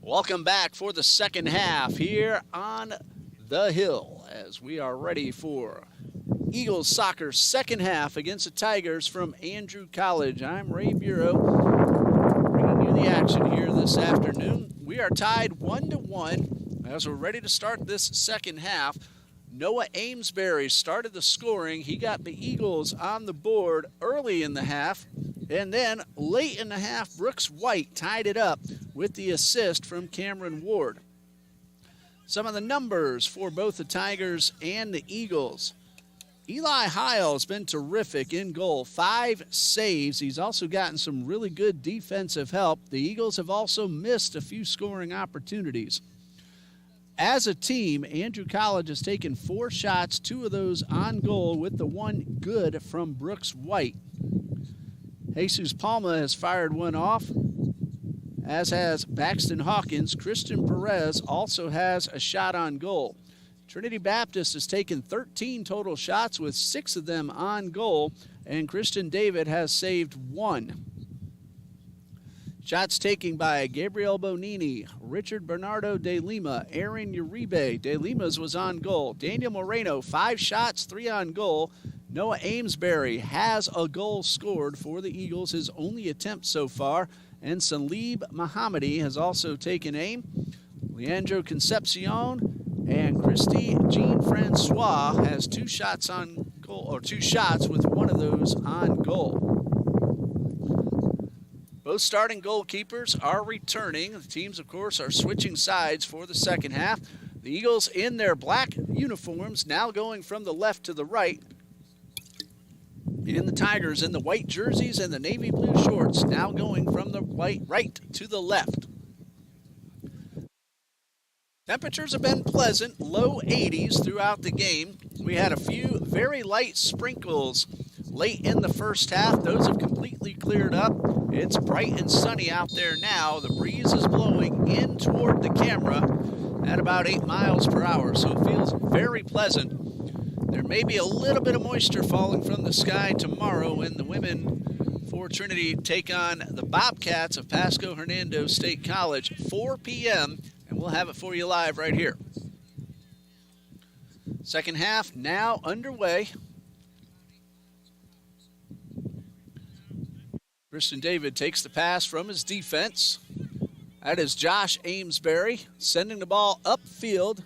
Welcome back for the second half here on the Hill as we are ready for Eagles soccer second half against the Tigers from Andrew College. I'm Ray Bureau, bringing you the action here this afternoon. We are tied 1-1 as we're ready to start this second half. Noah Amesbury started the scoring. He got the Eagles on the board early in the half. And then late in the half, Brooks White tied it up with the assist from Cameron Ward. Some of the numbers for both the Tigers and the Eagles. Eli Heil has been terrific in goal, 5 saves. He's also gotten some really good defensive help. The Eagles have also missed a few scoring opportunities. As a team, Andrew College has taken 4 shots, 2 of those on goal with the 1 good from Brooks White. Jesus Palma has fired 1 off, as has Baxton Hawkins. Christian Perez also has a shot on goal. Trinity Baptist has taken 13 total shots with 6 of them on goal, and Christian David has saved 1. Shots taken by Gabriel Bonini, Richard Bernardo de Lima, Aaron Uribe. De Lima's was on goal. Daniel Moreno, 5 shots, 3 on goal. Noah Amesbury has a goal scored for the Eagles, his only attempt so far. And Salib Mohammadi has also taken aim. Leandro Concepcion and Christy Jean-Francois has 2 shots on goal, or 2 shots with 1 of those on goal. Both starting goalkeepers are returning. The teams, of course, are switching sides for the second half. The Eagles in their black uniforms now going from the left to the right. And the Tigers in the white jerseys and the navy blue shorts now going from the right to the left. Temperatures have been pleasant, low 80s throughout the game. We had a few very light sprinkles late in the first half. Those have completely cleared up. It's bright and sunny out there now. The breeze is blowing in toward the camera at about 8 miles per hour, so it feels very pleasant. There may be a little bit of moisture falling from the sky tomorrow when the women for Trinity take on the Bobcats of Pasco Hernando State College, 4 p.m., and we'll have it for you live right here. Second half now underway. Christian David takes the pass from his defense. That is Josh Amesbury sending the ball upfield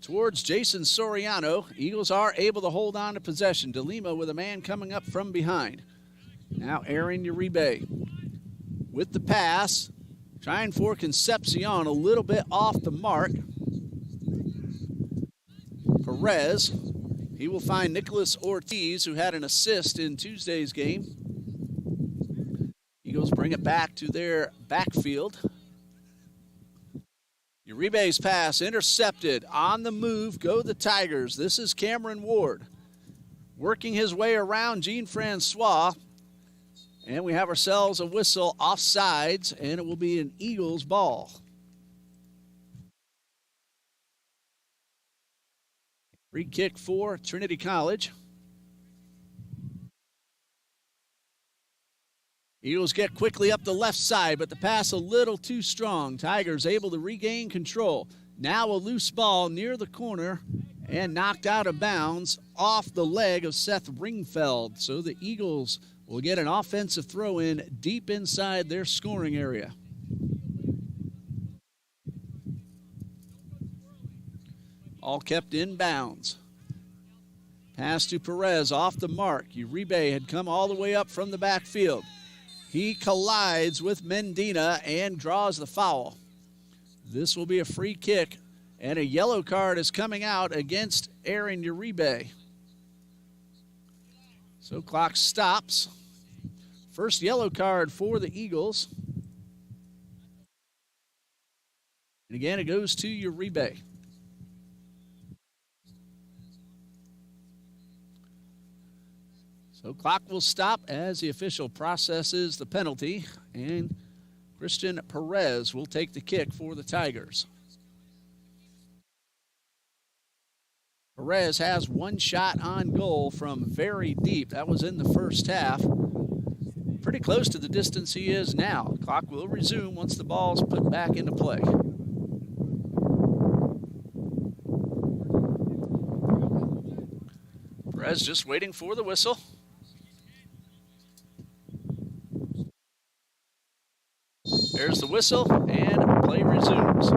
towards Jason Soriano. Eagles are able to hold on to possession. De Lima with a man coming up from behind. Now Aaron Uribe with the pass. Trying for Concepcion, a little bit off the mark. Perez, he will find Nicholas Ortiz, who had an assist in Tuesday's game. Eagles bring it back to their backfield. Uribe's pass intercepted. On the move go the Tigers. This is Cameron Ward working his way around Jean-Francois. And we have ourselves a whistle offsides, and it will be an Eagles ball. Free kick for Trinity College. Eagles get quickly up the left side, but the pass a little too strong. Tigers able to regain control. Now a loose ball near the corner and knocked out of bounds off the leg of Seth Ringfeld. So the Eagles will get an offensive throw in deep inside their scoring area. All kept in bounds. Pass to Perez off the mark. Uribe had come all the way up from the backfield. He collides with Mendina and draws the foul. This will be a free kick, and a yellow card is coming out against Aaron Uribe. So clock stops. First yellow card for the Eagles. And again, it goes to Uribe. So clock will stop as the official processes the penalty, and Christian Perez will take the kick for the Tigers. Perez has 1 shot on goal from very deep. That was in the first half. pretty close to the distance he is now. Clock will resume once the ball's put back into play. Perez just waiting for the whistle. There's the whistle, and play resumes.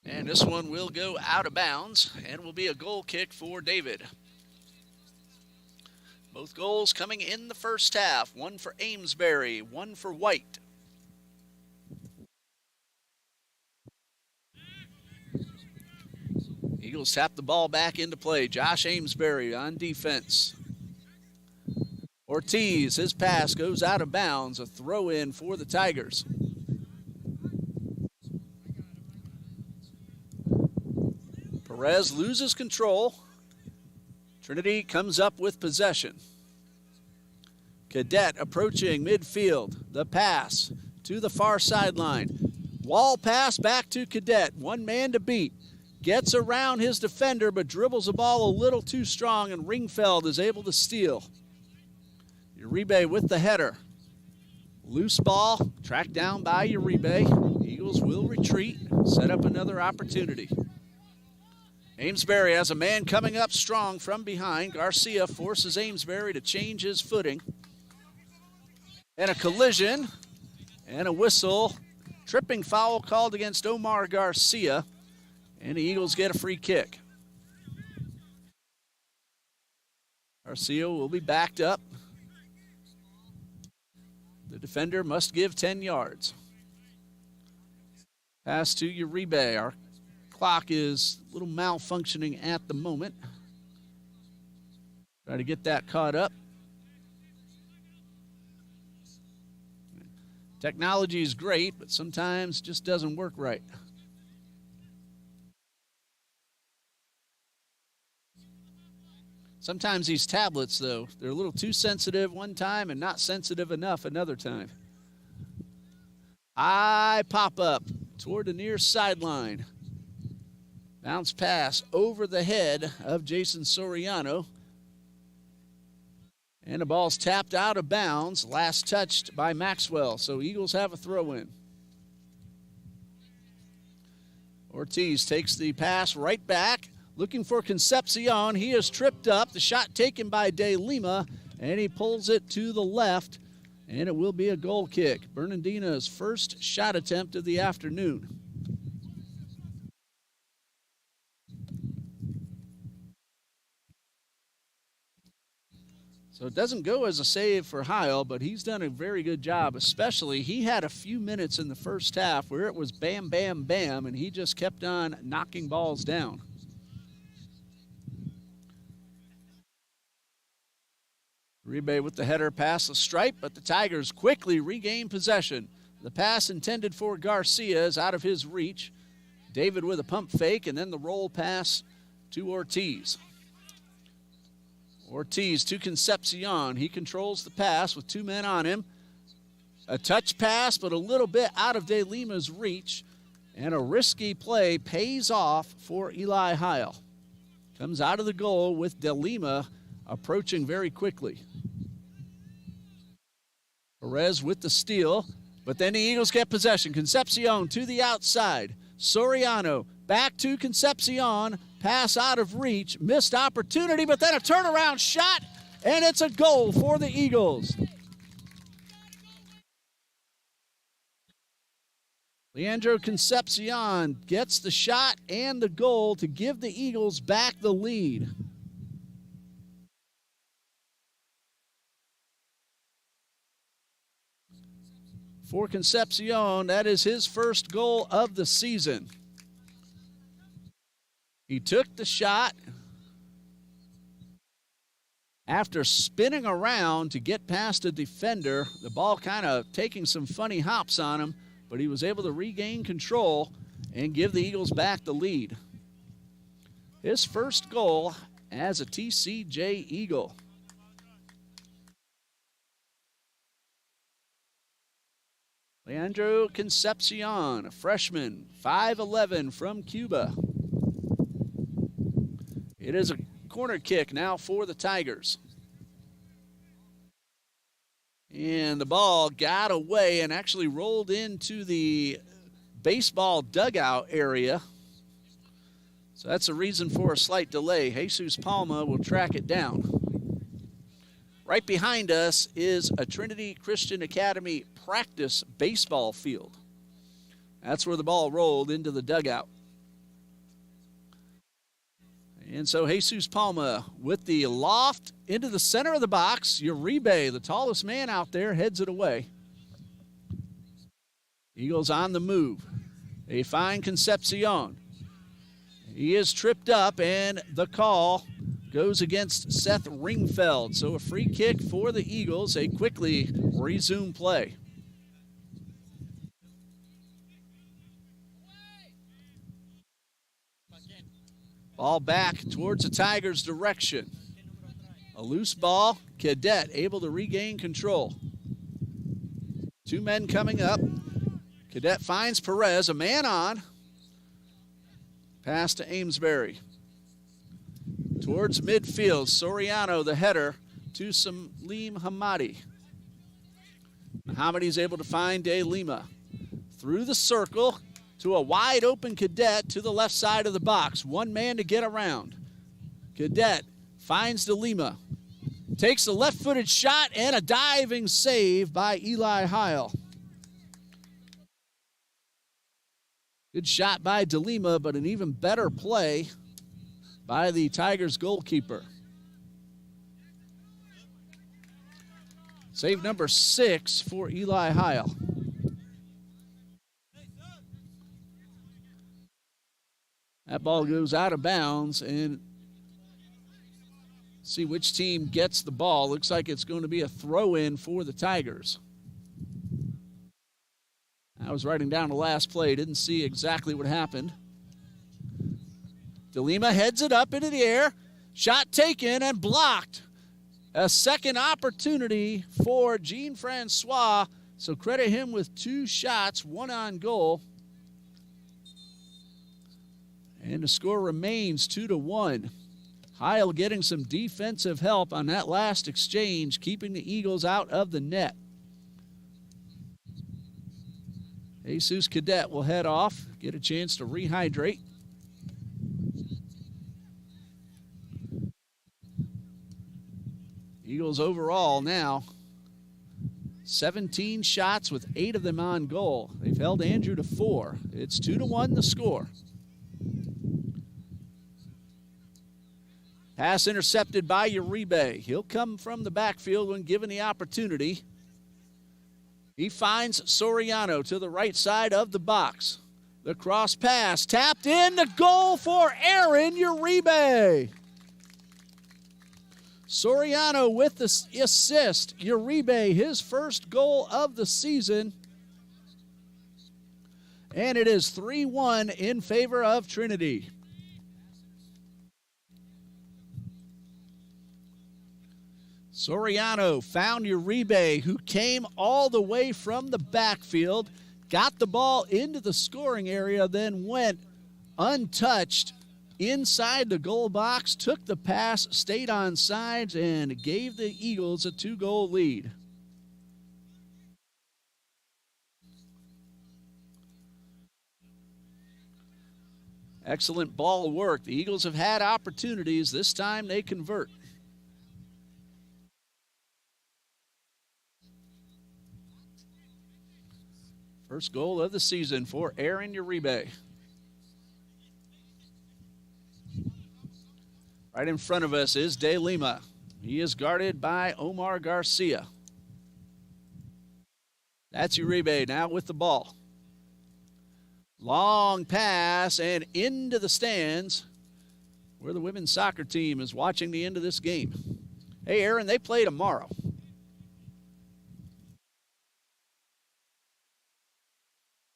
And this one will go out of bounds and will be a goal kick for David. Both goals coming in the first half. One for Amesbury, one for White. Eagles tap the ball back into play. Josh Amesbury on defense. Ortiz, his pass goes out of bounds. A throw in for the Tigers. Perez loses control. Trinity comes up with possession. Cadet approaching midfield. The pass to the far sideline. Wall pass back to Cadet. One man to beat. Gets around his defender but dribbles the ball a little too strong, and Ringfeld is able to steal. Uribe with the header. Loose ball tracked down by Uribe. Eagles will retreat, set up another opportunity. Amesbury has a man coming up strong from behind. Garcia forces Amesbury to change his footing. And a collision and a whistle. Tripping foul called against Omar Garcia. And the Eagles get a free kick. Garcia will be backed up. The defender must give 10 yards. Pass to Uribe. Our clock is a little malfunctioning at the moment. Try to get that caught up. Technology is great, but sometimes it just doesn't work right. Sometimes these tablets, though, they're a little too sensitive one time and not sensitive enough another time. High pop-up toward the near sideline. Bounce pass over the head of Jason Soriano. And the ball's tapped out of bounds, last touched by Maxwell. So Eagles have a throw-in. Ortiz takes the pass right back. Looking for Concepcion. He is tripped up. The shot taken by De Lima, and he pulls it to the left, and it will be a goal kick. Bernardino's first shot attempt of the afternoon. So it doesn't go as a save for Heil, but he's done a very good job, especially he had a few minutes in the first half where it was bam, bam, bam, and he just kept on knocking balls down. Uribe with the header past the stripe, but the Tigers quickly regain possession. The pass intended for Garcia is out of his reach. David with a pump fake, and then the roll pass to Ortiz. Ortiz to Concepcion. He controls the pass with two men on him. A touch pass, but a little bit out of De Lima's reach. And a risky play pays off for Eli Heil. Comes out of the goal with De Lima approaching very quickly. Perez with the steal, but then the Eagles get possession. Concepcion to the outside. Soriano back to Concepcion. Pass out of reach. Missed opportunity, but then a turnaround shot, and it's a goal for the Eagles. Leandro Concepcion gets the shot and the goal to give the Eagles back the lead. For Concepcion, that is his first goal of the season. He took the shot after spinning around to get past a defender. The ball kind of taking some funny hops on him, but he was able to regain control and give the Eagles back the lead. His first goal as a TCJ Eagle. Leandro Concepcion, a freshman, 5'11" from Cuba. It is a corner kick now for the Tigers. And the ball got away and actually rolled into the baseball dugout area. So that's a reason for a slight delay. Jesus Palma will track it down. Right behind us is a Trinity Christian Academy practice baseball field. That's where the ball rolled into the dugout. And so Jesus Palma with the loft into the center of the box. Uribe, the tallest man out there, heads it away. Eagles on the move. They find Concepcion. He is tripped up, and the call goes against Seth Ringfeld. So a free kick for the Eagles. They quickly resume play. Ball back towards the Tigers' direction. A loose ball. Cadet able to regain control. Two men coming up. Cadet finds Perez, a man on. Pass to Amesbury. Towards midfield, Soriano, the header, to Salim Hamadi. Hamadi's able to find De Lima. Through the circle to a wide open Cadet to the left side of the box. One man to get around. Cadet finds De Lima. Takes a left-footed shot and a diving save by Eli Heil. Good shot by De Lima, but an even better play by the Tigers goalkeeper. Save number 6 for Eli Heil. That ball goes out of bounds, and see which team gets the ball. Looks like it's going to be a throw-in for the Tigers. I was writing down the last play, didn't see exactly what happened. De Lima heads it up into the air. Shot taken and blocked. A second opportunity for Jean-Francois. So credit him with 2 shots, 1 on goal. And the score remains 2-1. Heil getting some defensive help on that last exchange, keeping the Eagles out of the net. Jesus Cadet will head off, get a chance to rehydrate. Eagles overall now 17 shots with 8 of them on goal. They've held Andrew to 4. It's 2-1 the score. Pass intercepted by Uribe. He'll come from the backfield when given the opportunity. He finds Soriano to the right side of the box. The cross pass tapped in, the goal for Aaron Uribe. Soriano with the assist. Uribe, his first goal of the season. And it is 3-1 in favor of Trinity. Soriano found Uribe, who came all the way from the backfield, got the ball into the scoring area, then went untouched inside the goal box, took the pass, stayed on sides, and gave the Eagles a 2-goal lead. Excellent ball work. The Eagles have had opportunities. This time they convert. First goal of the season for Aaron Uribe. Right in front of us is De Lima. He is guarded by Omar Garcia. That's Uribe now with the ball. Long pass and into the stands where the women's soccer team is watching the end of this game. Hey, Aaron, they play tomorrow.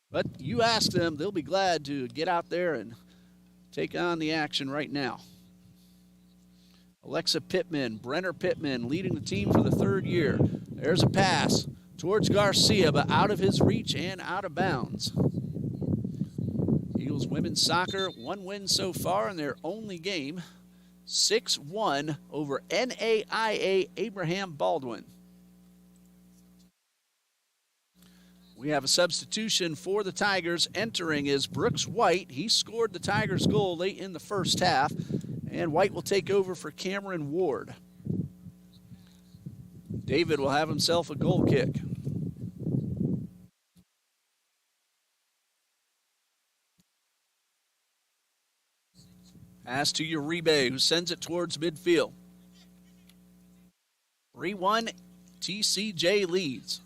But you ask them, they'll be glad to get out there and take on the action right now. Alexa Pittman, Brenner Pittman leading the team for the 3rd year. There's a pass towards Garcia, but out of his reach and out of bounds. Eagles women's soccer, 1 win so far in their only game. 6-1 over NAIA Abraham Baldwin. We have a substitution for the Tigers. Entering is Brooks White. He scored the Tigers' goal late in the first half, and White will take over for Cameron Ward. David will have himself a goal kick. Pass to Uribe, who sends it towards midfield. 3-1, TCJ leads.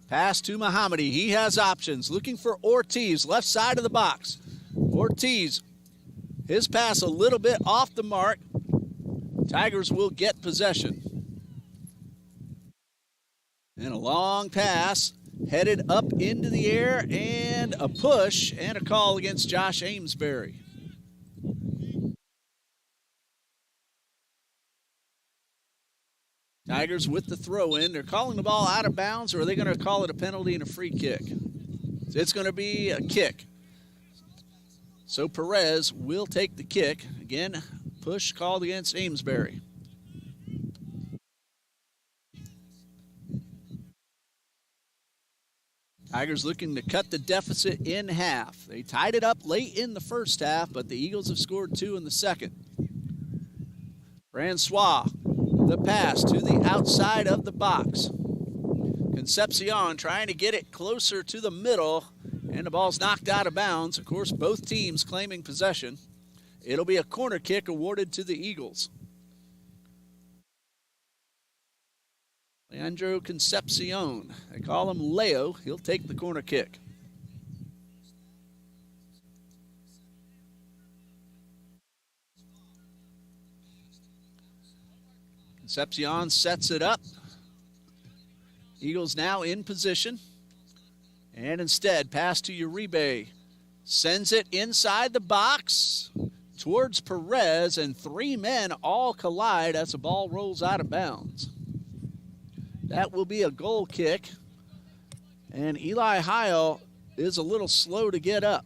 Pass to Mohammadi. He has options. Looking for Ortiz, left side of the box. Ortiz, his pass a little bit off the mark. Tigers will get possession. And a long pass, headed up into the air, and a push and a call against Josh Amesbury. Tigers with the throw in. They're calling the ball out of bounds, or are they going to call it a penalty and a free kick? It's going to be a kick. So Perez will take the kick. Again, push called against Amesbury. Tigers looking to cut the deficit in half. They tied it up late in the first half, but the Eagles have scored 2 in the second. Francois, the pass to the outside of the box. Concepcion trying to get it closer to the middle, and the ball's knocked out of bounds. Of course, both teams claiming possession. It'll be a corner kick awarded to the Eagles. Leandro Concepcion. They call him Leo. He'll take the corner kick. Concepcion sets it up. Eagles now in position. And instead, pass to Uribe. Sends it inside the box towards Perez, and 3 men all collide as the ball rolls out of bounds. That will be a goal kick. And Eli Heil is a little slow to get up.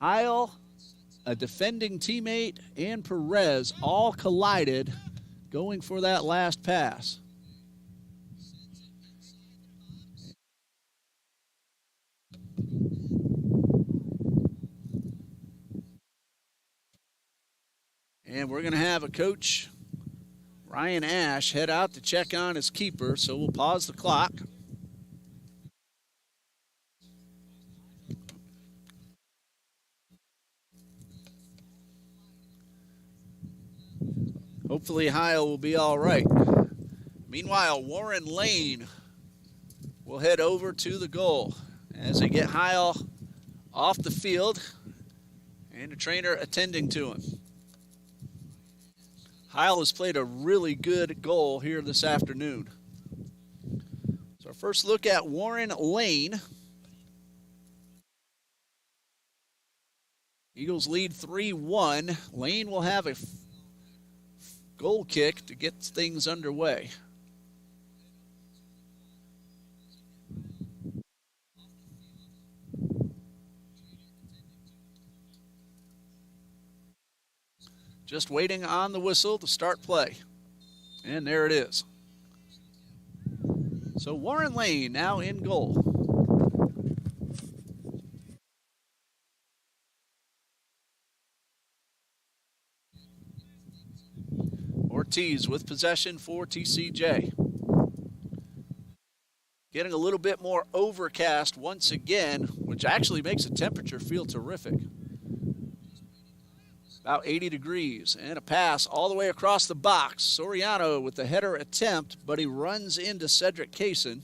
Heil, a defending teammate, and Perez all collided going for that last pass. And we're going to have a coach, Ryan Ash, head out to check on his keeper, so we'll pause the clock. Hopefully Heil will be all right. Meanwhile, Warren Lane will head over to the goal as they get Heil off the field and the trainer attending to him. Heil has played a really good goal here this afternoon. So our first look at Warren Lane. Eagles lead 3-1. Lane will have a goal kick to get things underway. Just waiting on the whistle to start play. And there it is. So Warren Lane now in goal. Ortiz with possession for TCJ. Getting a little bit more overcast once again, which actually makes the temperature feel terrific. About 80 degrees, and a pass all the way across the box. Soriano with the header attempt, but he runs into Cedric Kaysen.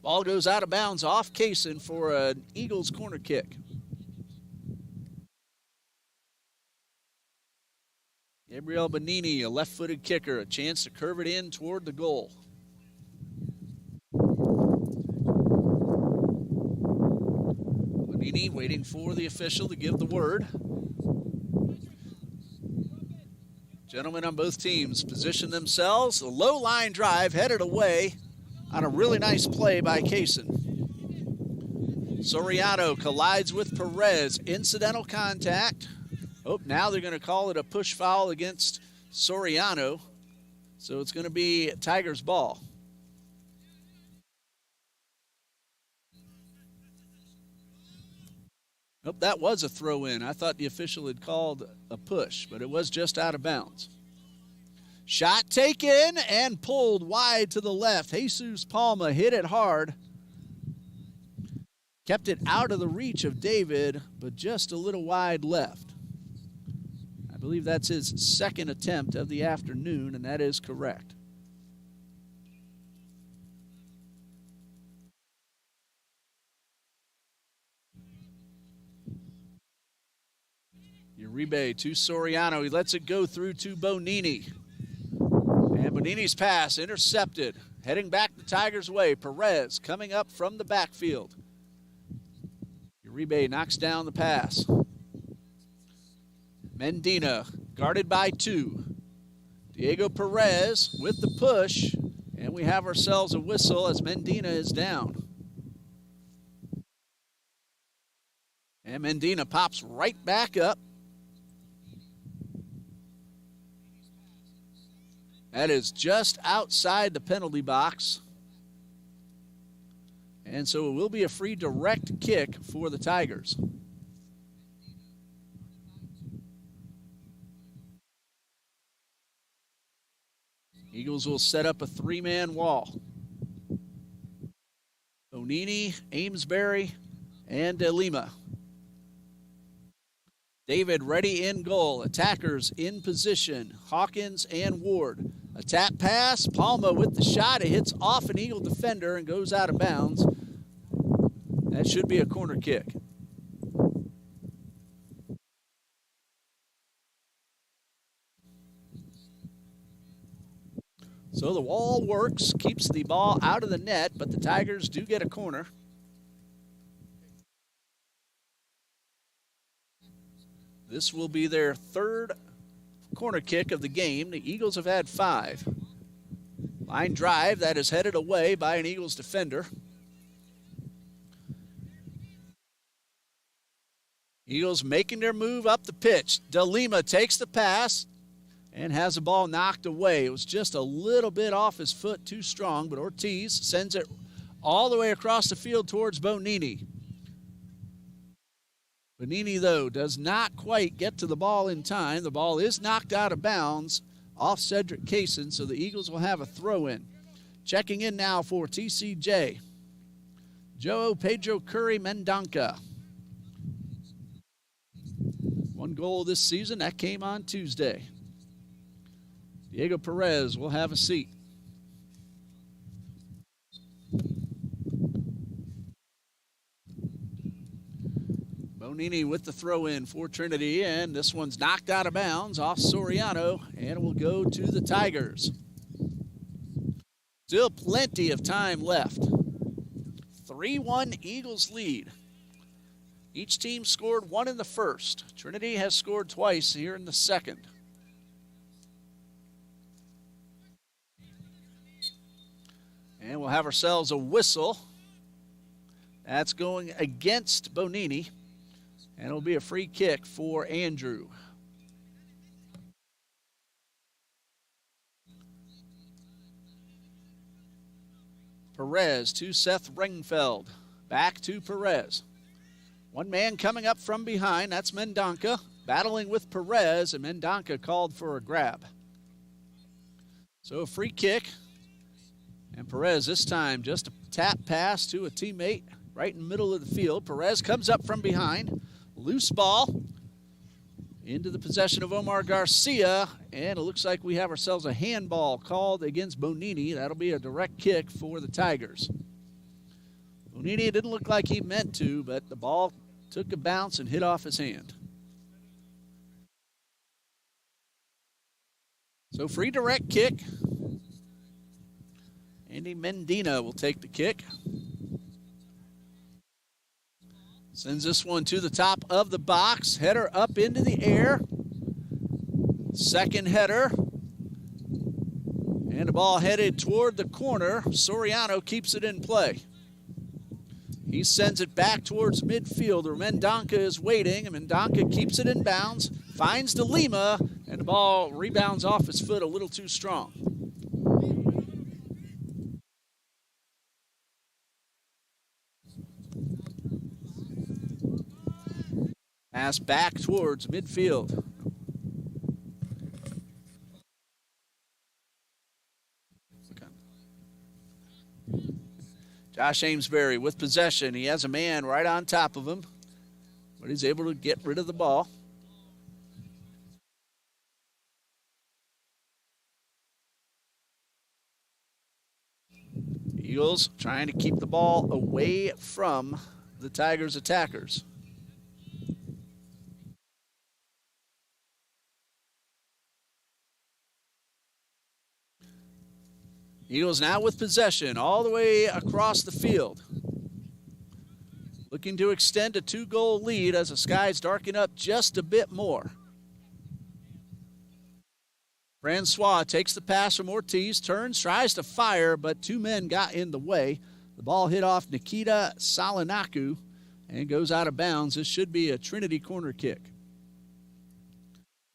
Ball goes out of bounds off Kaysen for an Eagles corner kick. Gabriel Bonini, a left-footed kicker, a chance to curve it in toward the goal. Bonini waiting for the official to give the word. Gentlemen on both teams position themselves. A low line drive headed away on a really nice play by Kaysen. Soriano collides with Perez. Incidental contact. Oh, now they're going to call it a push foul against Soriano. So it's going to be Tigers ball. Nope, that was a throw in. I thought the official had called a push, but it was just out of bounds. Shot taken and pulled wide to the left. Jesus Palma hit it hard. Kept it out of the reach of David, but just a little wide left. I believe that's his second attempt of the afternoon, and that is correct. Uribe to Soriano. He lets it go through to Bonini. And Bonini's pass intercepted. Heading back the Tigers' way. Perez coming up from the backfield. Uribe knocks down the pass. Mendina guarded by 2. Diego Perez with the push. And we have ourselves a whistle as Mendina is down. And Mendina pops right back up. That is just outside the penalty box. And so it will be a free direct kick for the Tigers. Eagles will set up a 3-man wall. Bonini, Amesbury, and De Lima. David ready in goal. Attackers in position. Hawkins and Ward. A tap pass. Palma with the shot. It hits off an Eagle defender and goes out of bounds. That should be a corner kick. So the wall works, keeps the ball out of the net, but the Tigers do get a corner. This will be their third corner kick of the game. The Eagles have had 5. Line drive that is headed away by an Eagles defender. Eagles making their move up the pitch. De Lima takes the pass and has the ball knocked away. It was just a little bit off his foot, too strong, but Ortiz sends it all the way across the field towards Bonini. Bonini, though, does not quite get to the ball in time. The ball is knocked out of bounds off Cedric Kaysen, so the Eagles will have a throw-in. Checking in now for TCJ. Joe Pedro Curry Mendonca. 1 goal this season. That came on Tuesday. Diego Perez will have a seat. Bonini with the throw-in for Trinity, and this one's knocked out of bounds off Soriano, and will go to the Tigers. Still plenty of time left. 3-1 Eagles lead. Each team scored 1 in the first. Trinity has scored twice here in the second. And we'll have ourselves a whistle. That's going against Bonini. And it'll be a free kick for Andrew. Perez to Seth Ringfeld. Back to Perez. 1 man coming up from behind. That's Mendonca battling with Perez, and Mendonca called for a grab. So a free kick. And Perez this time just a tap pass to a teammate right in the middle of the field. Perez comes up from behind. Loose ball into the possession of Omar Garcia, and it looks like we have ourselves a handball called against Bonini. That'll be a direct kick for the Tigers. Bonini didn't look like he meant to, but the ball took a bounce and hit off his hand. So free direct kick. Andy Mendina will take the kick. Sends this one to the top of the box. Header up into the air. Second header. And the ball headed toward the corner. Soriano keeps it in play. He sends it back towards midfielder. Mendonca is waiting, and Mendonca keeps it in bounds. Finds De Lima, and the ball rebounds off his foot a little too strong. Pass back towards midfield. Josh Amesbury with possession. He has a man right on top of him, but he's able to get rid of the ball. Eagles trying to keep the ball away from the Tigers' attackers. Eagles now with possession all the way across the field. Looking to extend a 2-goal lead as the skies darken up just a bit more. Francois takes the pass from Ortiz, turns, tries to fire, but 2 men got in the way. The ball hit off Nikita Salinaku and goes out of bounds. This should be a Trinity corner kick.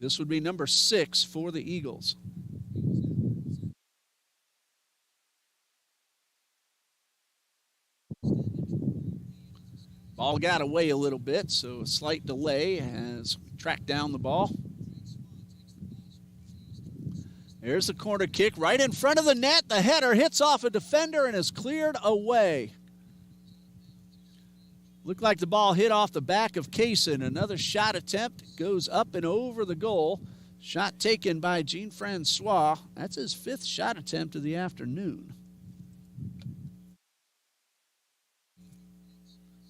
This would be number 6 for the Eagles. Ball got away a little bit, so a slight delay as we track down the ball. There's the corner kick right in front of the net. The header hits off a defender and is cleared away. Looked like the ball hit off the back of Kaysen. Another shot attempt goes up and over the goal. Shot taken by Jean-Francois. That's his 5th shot attempt of the afternoon.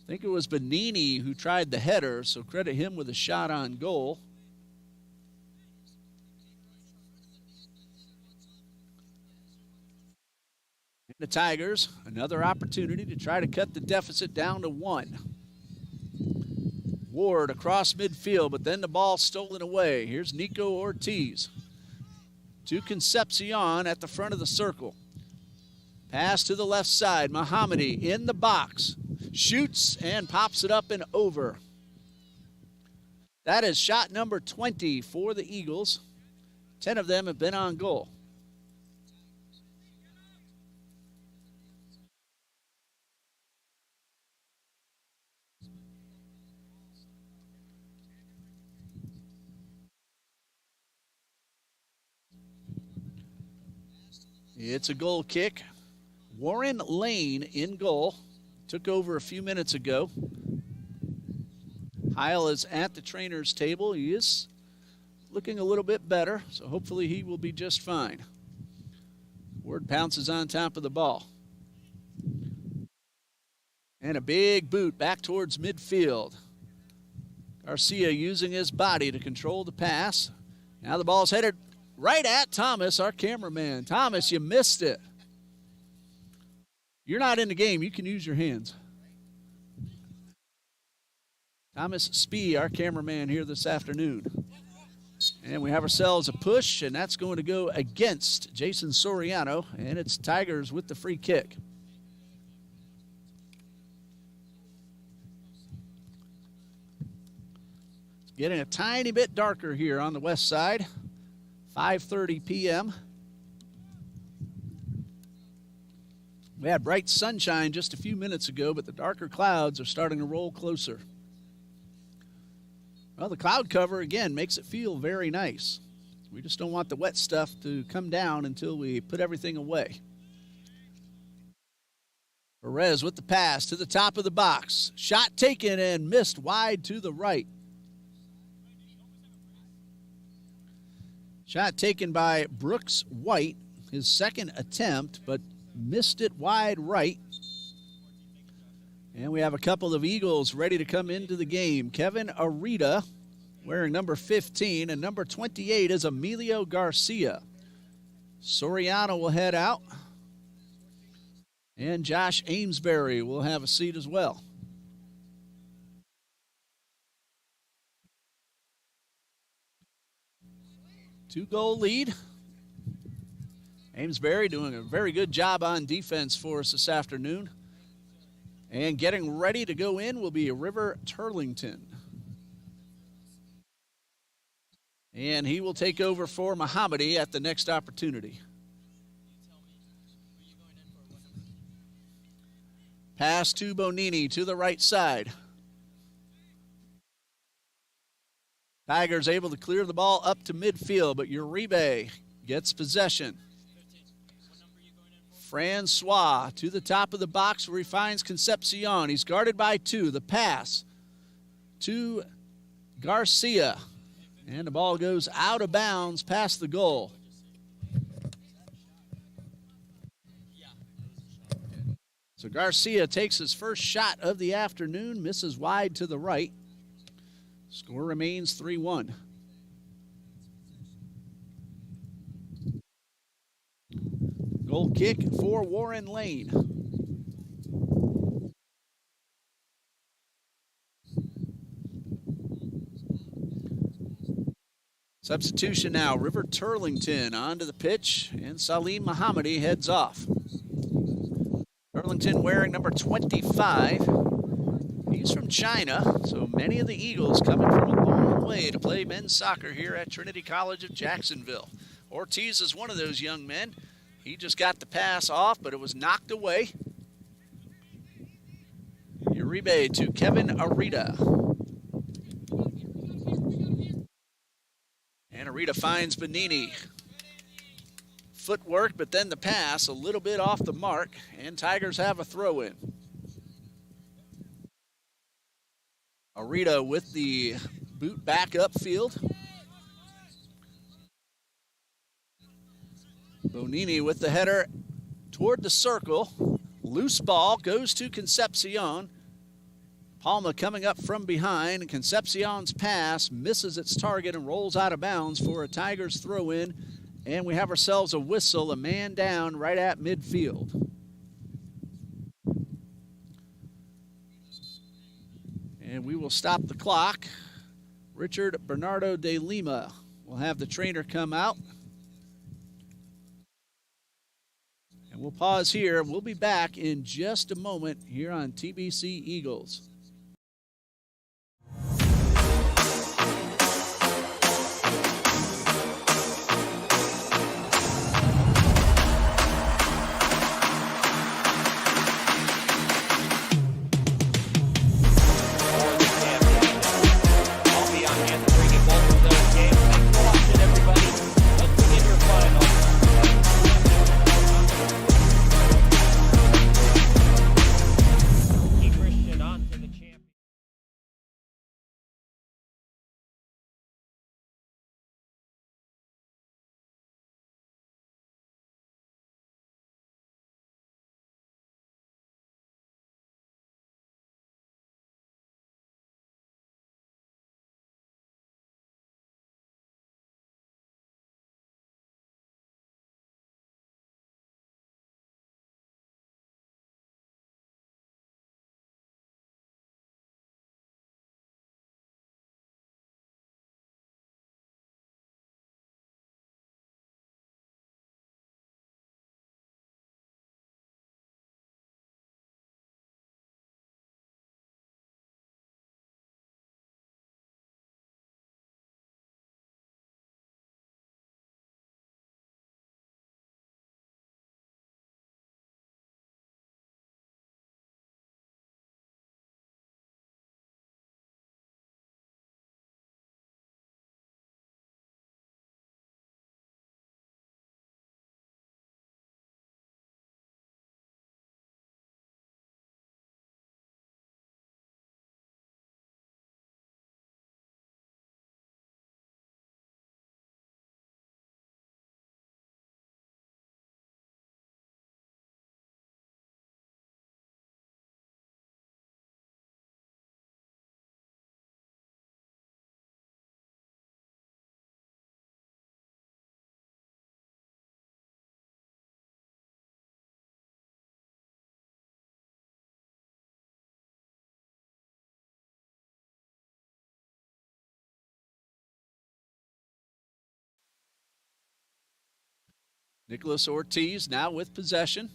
I think it was Bonini who tried the header, so credit him with a shot on goal. And the Tigers, another opportunity to try to cut the deficit down to 1. Ward across midfield, but then the ball stolen away. Here's Nico Ortiz to Concepcion at the front of the circle. Pass to the left side. Mohammadi in the box. Shoots and pops it up and over. That is shot number 20 for the Eagles. 10 of them have been on goal. It's a goal kick. Warren Lane in goal. Took over a few minutes ago. Heil is at the trainer's table. He is looking a little bit better, so hopefully he will be just fine. Ward pounces on top of the ball. And a big boot back towards midfield. Garcia using his body to control the pass. Now the ball's headed right at Thomas, our cameraman. Thomas, you missed it. You're not in the game. You can use your hands. Thomas Spee, our cameraman here this afternoon. And we have ourselves a push, and that's going to go against Jason Soriano, and it's Tigers with the free kick. It's getting a tiny bit darker here on the west side. 5:30 p.m. We had bright sunshine just a few minutes ago, but the darker clouds are starting to roll closer. Well, the cloud cover, again, makes it feel very nice. We just don't want the wet stuff to come down until we put everything away. Perez with the pass to the top of the box. Shot taken and missed wide to the right. Shot taken by Brooks White, his 2nd attempt, but missed it wide right. And we have a couple of Eagles ready to come into the game. Kevin Arita wearing number 15, and number 28 is Emilio Garcia. Soriano will head out. And Josh Amesbury will have a seat as well. Two-goal lead. Amesbury doing a very good job on defense for us this afternoon. And getting ready to go in will be River Turlington. And he will take over for Mohammadi at the next opportunity. Pass to Bonini to the right side. Tigers able to clear the ball up to midfield, but Uribe gets possession. Francois to the top of the box where he finds Concepcion. He's guarded by two. The pass to Garcia. And the ball goes out of bounds past the goal. So Garcia takes his first shot of the afternoon, misses wide to the right. Score remains 3-1. Goal kick for Warren Lane. Substitution now. River Turlington onto the pitch, and Salim Mohammadi heads off. Turlington wearing number 25. He's from China, so many of the Eagles coming from a long way to play men's soccer here at Trinity College of Jacksonville. Ortiz is one of those young men. He just got the pass off, but it was knocked away. Uribe to Kevin Arita. And Arita finds Benini. Footwork, but then the pass a little bit off the mark, and Tigers have a throw-in. Arita with the boot back upfield. Bonini with the header toward the circle. Loose ball goes to Concepcion. Palma coming up from behind. Concepcion's pass misses its target and rolls out of bounds for a Tigers throw-in. And we have ourselves a whistle, a man down right at midfield. And we will stop the clock. Richard Bernardo de Lima will have the trainer come out. And we'll pause here. We'll be back in just a moment here on TBC Eagles. Nicholas Ortiz now with possession.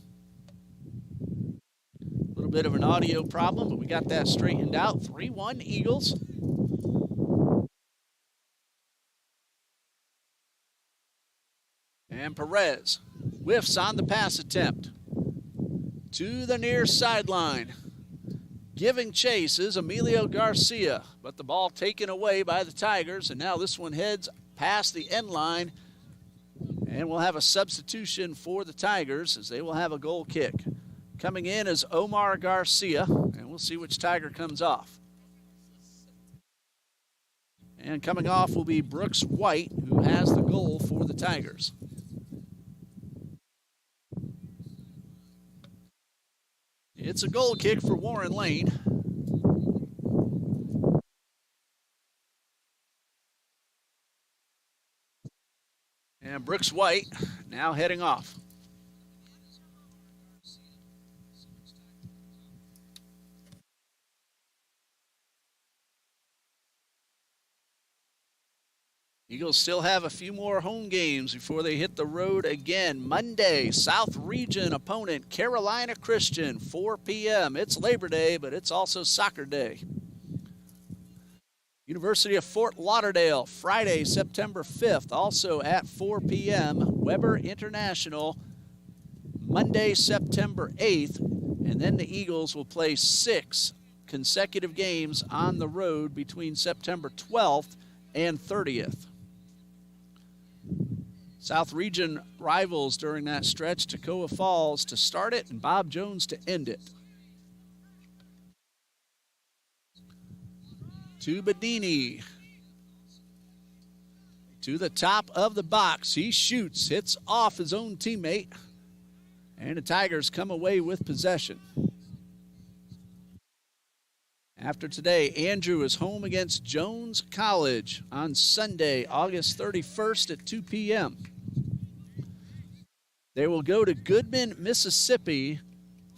A little bit of an audio problem, but we got that straightened out. 3-1 Eagles. And Perez whiffs on the pass attempt to the near sideline. Giving chase is Emilio Garcia, but the ball taken away by the Tigers, and now this one heads past the end line, and we'll have a substitution for the Tigers as they will have a goal kick. Coming in is Omar Garcia, and we'll see which Tiger comes off. And coming off will be Brooks White, who has the goal for the Tigers. It's a goal kick for Warren Lane. And Brooks White now heading off. Eagles still have a few more home games before they hit the road again. Monday, South Region opponent Carolina Christian, 4 p.m. It's Labor Day, but it's also soccer day. University of Fort Lauderdale, Friday, September 5th, also at 4 p.m. Weber International, Monday, September 8th. And then the Eagles will play 6 consecutive games on the road between September 12th and 30th. South Region rivals during that stretch, Toccoa Falls to start it and Bob Jones to end it. To Bedini. To the top of the box. He shoots, hits off his own teammate, and the Tigers come away with possession. After today, Andrew is home against Jones College on Sunday, August 31st at 2 p.m. They will go to Goodman, Mississippi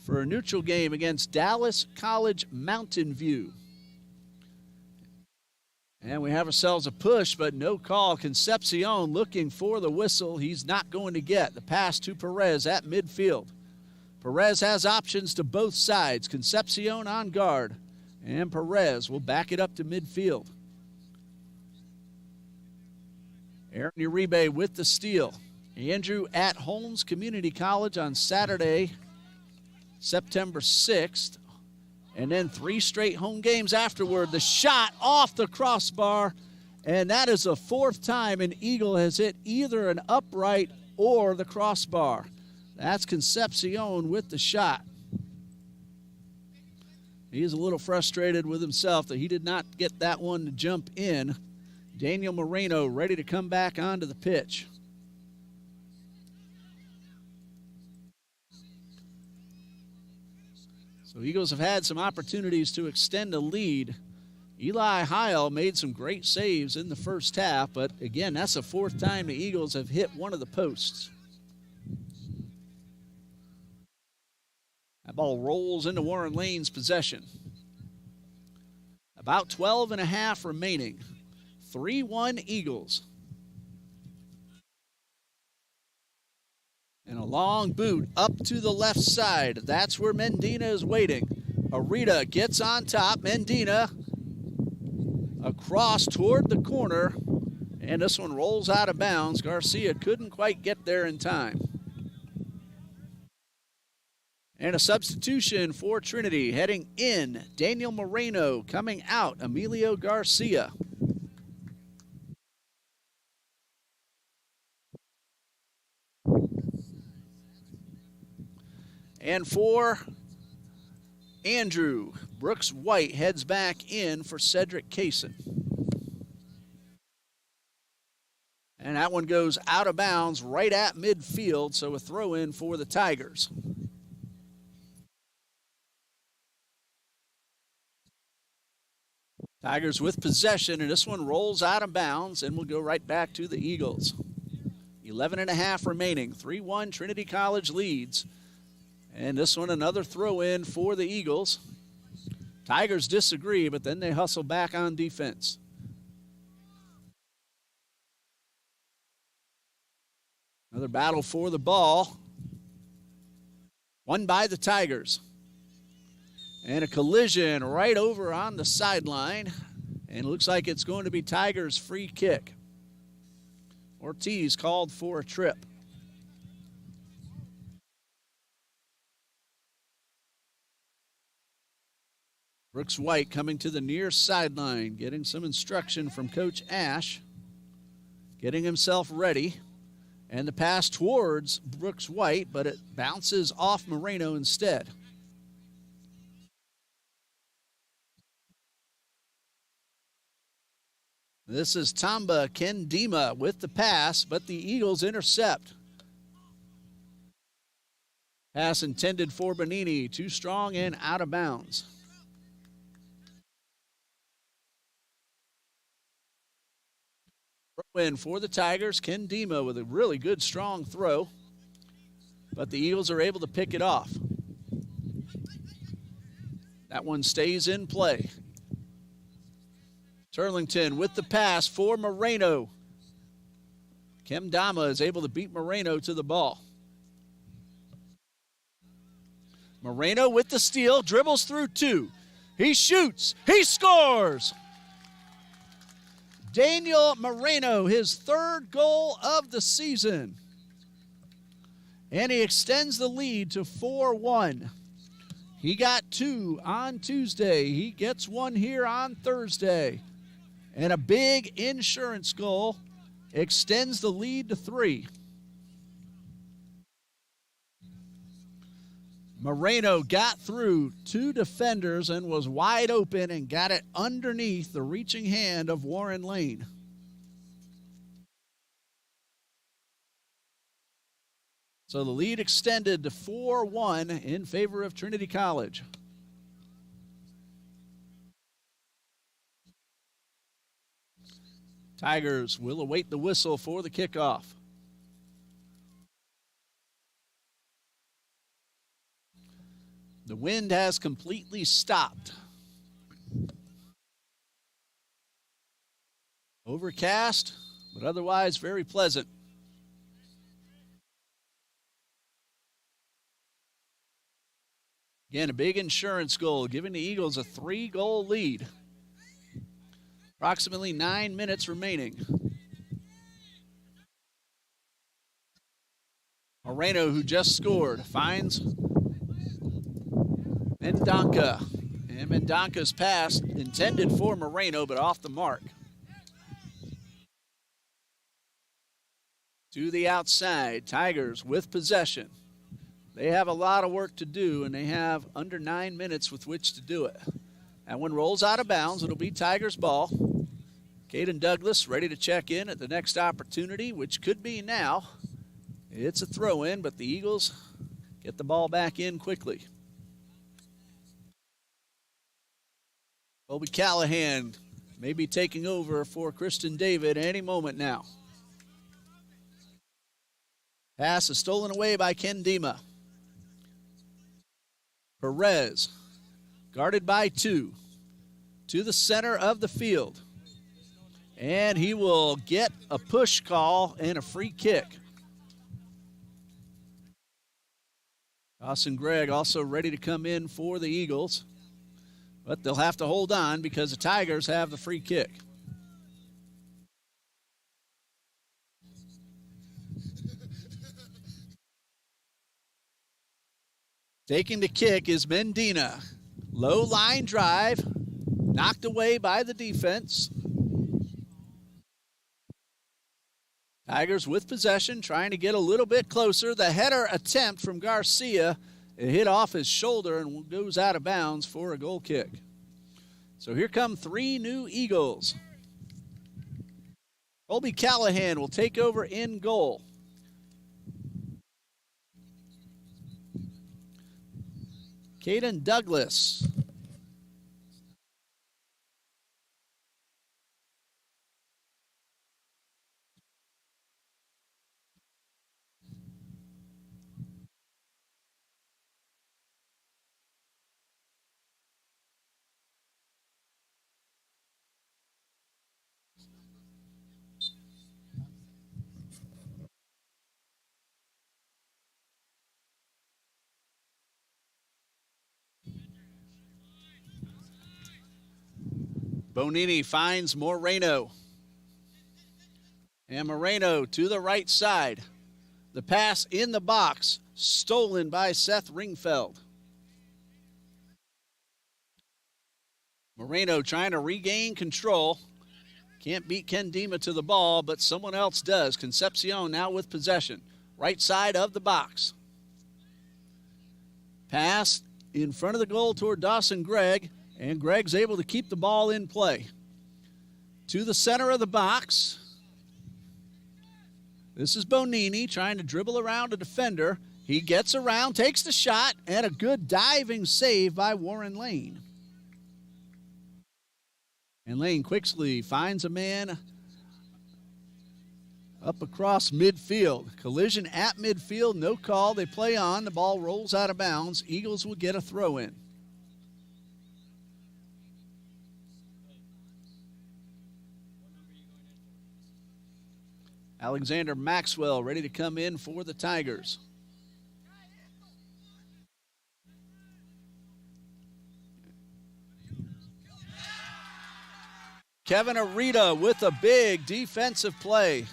for a neutral game against Dallas College Mountain View. And we have ourselves a push, but no call. Concepcion looking for the whistle. He's not going to get the pass to Perez at midfield. Perez has options to both sides. Concepcion on guard, and Perez will back it up to midfield. Aaron Uribe with the steal. Andrew at Holmes Community College on Saturday, September 6th. And then 3 straight home games afterward. The shot off the crossbar, and that is the 4th time an Eagle has hit either an upright or the crossbar. That's Concepcion with the shot. He's a little frustrated with himself that he did not get that one to jump in. Daniel Moreno ready to come back onto the pitch. So Eagles have had some opportunities to extend a lead. Eli Heil made some great saves in the first half, but again, that's the 4th time the Eagles have hit one of the posts. That ball rolls into Warren Lane's possession. About 12 and a half remaining. 3-1 Eagles. And a long boot up to the left side. That's where Mendina is waiting. Arita gets on top. Mendina across toward the corner. And this one rolls out of bounds. Garcia couldn't quite get there in time. And a substitution for Trinity. Heading in, Daniel Moreno. Coming out, Emilio Garcia. And for Andrew, Brooks White heads back in for Cedric Kaysen. And that one goes out of bounds right at midfield, so a throw in for the Tigers. Tigers with possession, and this one rolls out of bounds and will go right back to the Eagles. 11 and a half remaining. 3-1 Trinity College leads. And this one, another throw in for the Eagles. Tigers disagree, but then they hustle back on defense. Another battle for the ball. Won by the Tigers. And a collision right over on the sideline. And it looks like it's going to be Tigers' free kick. Ortiz called for a trip. Brooks White coming to the near sideline, getting some instruction from Coach Ash, getting himself ready. And the pass towards Brooks White, but it bounces off Moreno instead. This is Tamba Kendima with the pass, but the Eagles intercept. Pass intended for Bonini, too strong and out of bounds. Throw in for the Tigers, Kendima with a really good strong throw, but the Eagles are able to pick it off. That one stays in play. Turlington with the pass for Moreno. Kendama is able to beat Moreno to the ball. Moreno with the steal, dribbles through two. He shoots, he scores! Daniel Moreno, his third goal of the season. And he extends the lead to 4-1. He got two on Tuesday. He gets one here on Thursday. And a big insurance goal extends the lead to 3. Moreno got through 2 defenders and was wide open and got it underneath the reaching hand of Warren Lane. So the lead extended to 4-1 in favor of Trinity College. Tigers will await the whistle for the kickoff. The wind has completely stopped. Overcast, but otherwise very pleasant. Again, a big insurance goal, giving the Eagles a 3-goal lead. Approximately 9 minutes remaining. Moreno, who just scored, finds Mendonca. And Mendonca's pass intended for Moreno, but off the mark. To the outside, Tigers with possession. They have a lot of work to do, and they have under 9 minutes with which to do it. That one rolls out of bounds. It'll be Tigers' ball. Caden Douglas ready to check in at the next opportunity, which could be now. It's a throw-in, but the Eagles get the ball back in quickly. Colby Callahan may be taking over for Kristen David any moment now. Pass is stolen away by Kendima. Perez, guarded by 2, to the center of the field. And he will get a push call and a free kick. Dawson Gregg also ready to come in for the Eagles. But they'll have to hold on because the Tigers have the free kick. Taking the kick is Mendina. Low line drive, knocked away by the defense. Tigers with possession, trying to get a little bit closer. The header attempt from Garcia, it hit off his shoulder and goes out of bounds for a goal kick. So here come 3 new Eagles. Colby Callahan will take over in goal. Caden Douglas. Bonini finds Moreno. And Moreno to the right side. The pass in the box, stolen by Seth Ringfeld. Moreno trying to regain control. Can't beat Ken Dima to the ball, but someone else does. Concepcion now with possession. Right side of the box. Pass in front of the goal toward Dawson Gregg, and Gregg's able to keep the ball in play. To the center of the box. This is Bonini trying to dribble around a defender. He gets around, takes the shot, and a good diving save by Warren Lane. And Lane quickly finds a man up across midfield. Collision at midfield, no call. They play on. The ball rolls out of bounds. Eagles will get a throw in. Alexander Maxwell ready to come in for the Tigers. Kevin Arita with a big defensive play.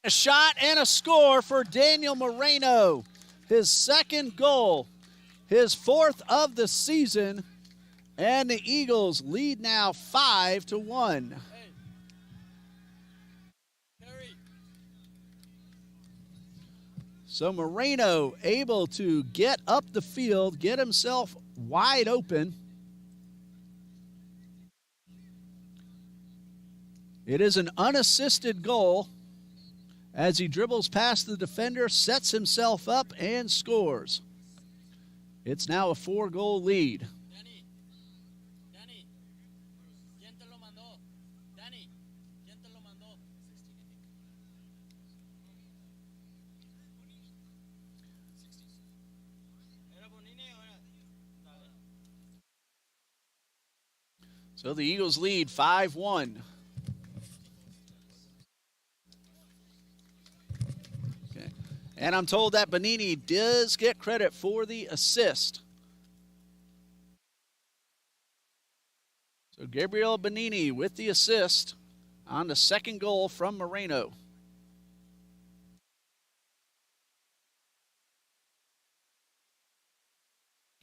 A shot and a score for Daniel Moreno. His second goal, his fourth of the season, and the Eagles lead now 5-1. So Moreno able to get up the field, get himself wide open. It is an unassisted goal as he dribbles past the defender, sets himself up, and scores. It's now a 4-goal lead. So the Eagles lead 5-1. Okay. And I'm told that Bonini does get credit for the assist. So Gabriel Bonini with the assist on the second goal from Moreno.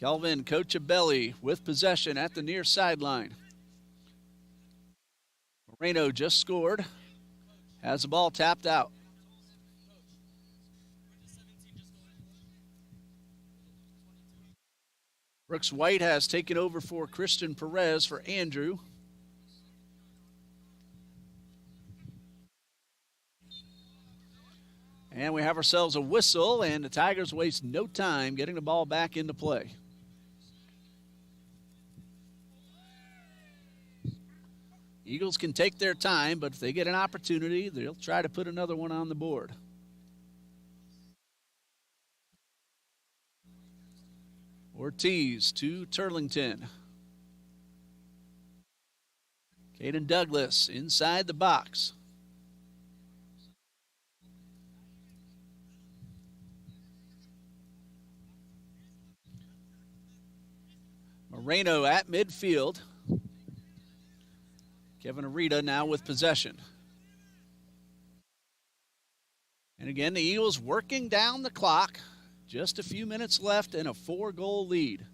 Kelvin Cochabelli with possession at the near sideline. Moreno just scored, has the ball tapped out. Brooks White has taken over for Christian Perez for Andrew. And we have ourselves a whistle, and the Tigers waste no time getting the ball back into play. Eagles can take their time, but if they get an opportunity, they'll try to put another one on the board. Ortiz to Turlington. Caden Douglas inside the box. Moreno at midfield. Kevin Arita now with possession. And again, the Eagles working down the clock. Just a few minutes left and a 4-goal lead.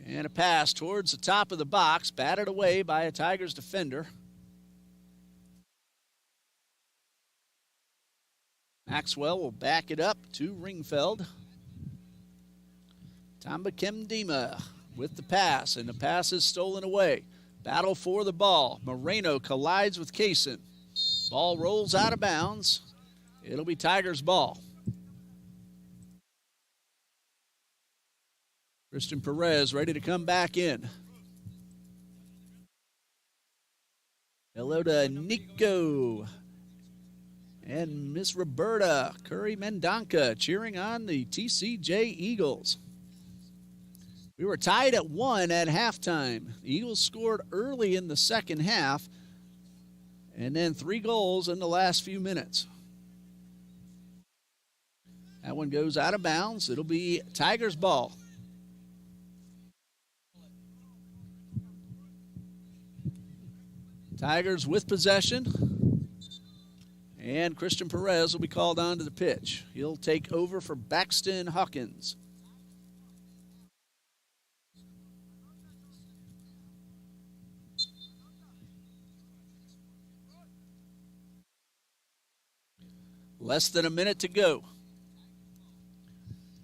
And a pass towards the top of the box, batted away by a Tigers defender. Maxwell will back it up to Ringfeld. Tamba Kemdima with the pass, and the pass is stolen away. Battle for the ball. Moreno collides with Kaysen. Ball rolls out of bounds. It'll be Tigers' ball. Christian Perez ready to come back in. Hello to Nico and Miss Roberta Curry Mendonca cheering on the TCJ Eagles. We were tied at 1 at halftime. The Eagles scored early in the second half, and then 3 goals in the last few minutes. That one goes out of bounds. It'll be Tigers' ball. Tigers with possession. And Christian Perez will be called on to the pitch. He'll take over for Baxton Hawkins. Less than a minute to go.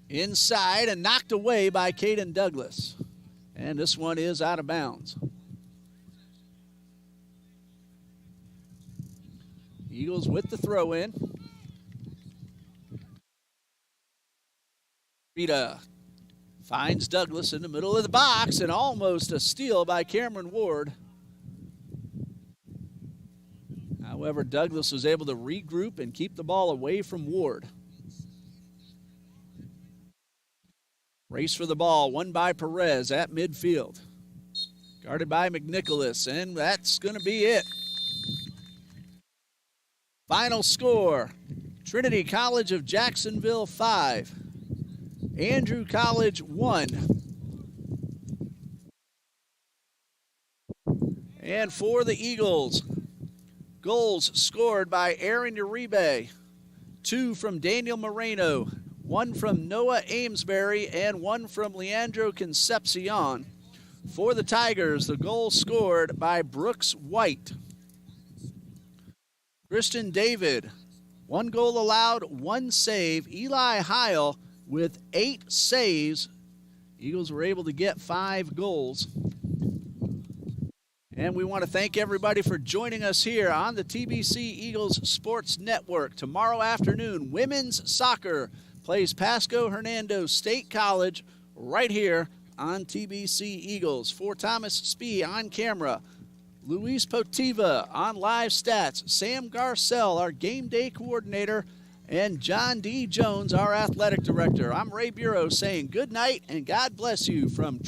Inside and knocked away by Caden Douglas. And this one is out of bounds. Eagles with the throw in. Rita finds Douglas in the middle of the box and almost a steal by Cameron Ward. However, Douglas was able to regroup and keep the ball away from Ward. Race for the ball, won by Perez at midfield. Guarded by McNicholas, and that's going to be it. Final score, Trinity College of Jacksonville 5, Andrew College 1. And for the Eagles, goals scored by Aaron Uribe, 2 from Daniel Moreno, 1 from Noah Amesbury, and 1 from Leandro Concepcion. For the Tigers, the goal scored by Brooks White. Christian David, 1 goal allowed, 1 save. Eli Heil with 8 saves. Eagles were able to get 5 goals. And we want to thank everybody for joining us here on the TBC Eagles Sports Network. Tomorrow afternoon, women's soccer plays Pasco Hernando State College right here on TBC Eagles. For Thomas Spee on camera, Luis Potiva on live stats, Sam Garcelle, our game day coordinator, and John D. Jones, our athletic director. I'm Ray Bureau saying good night and God bless you from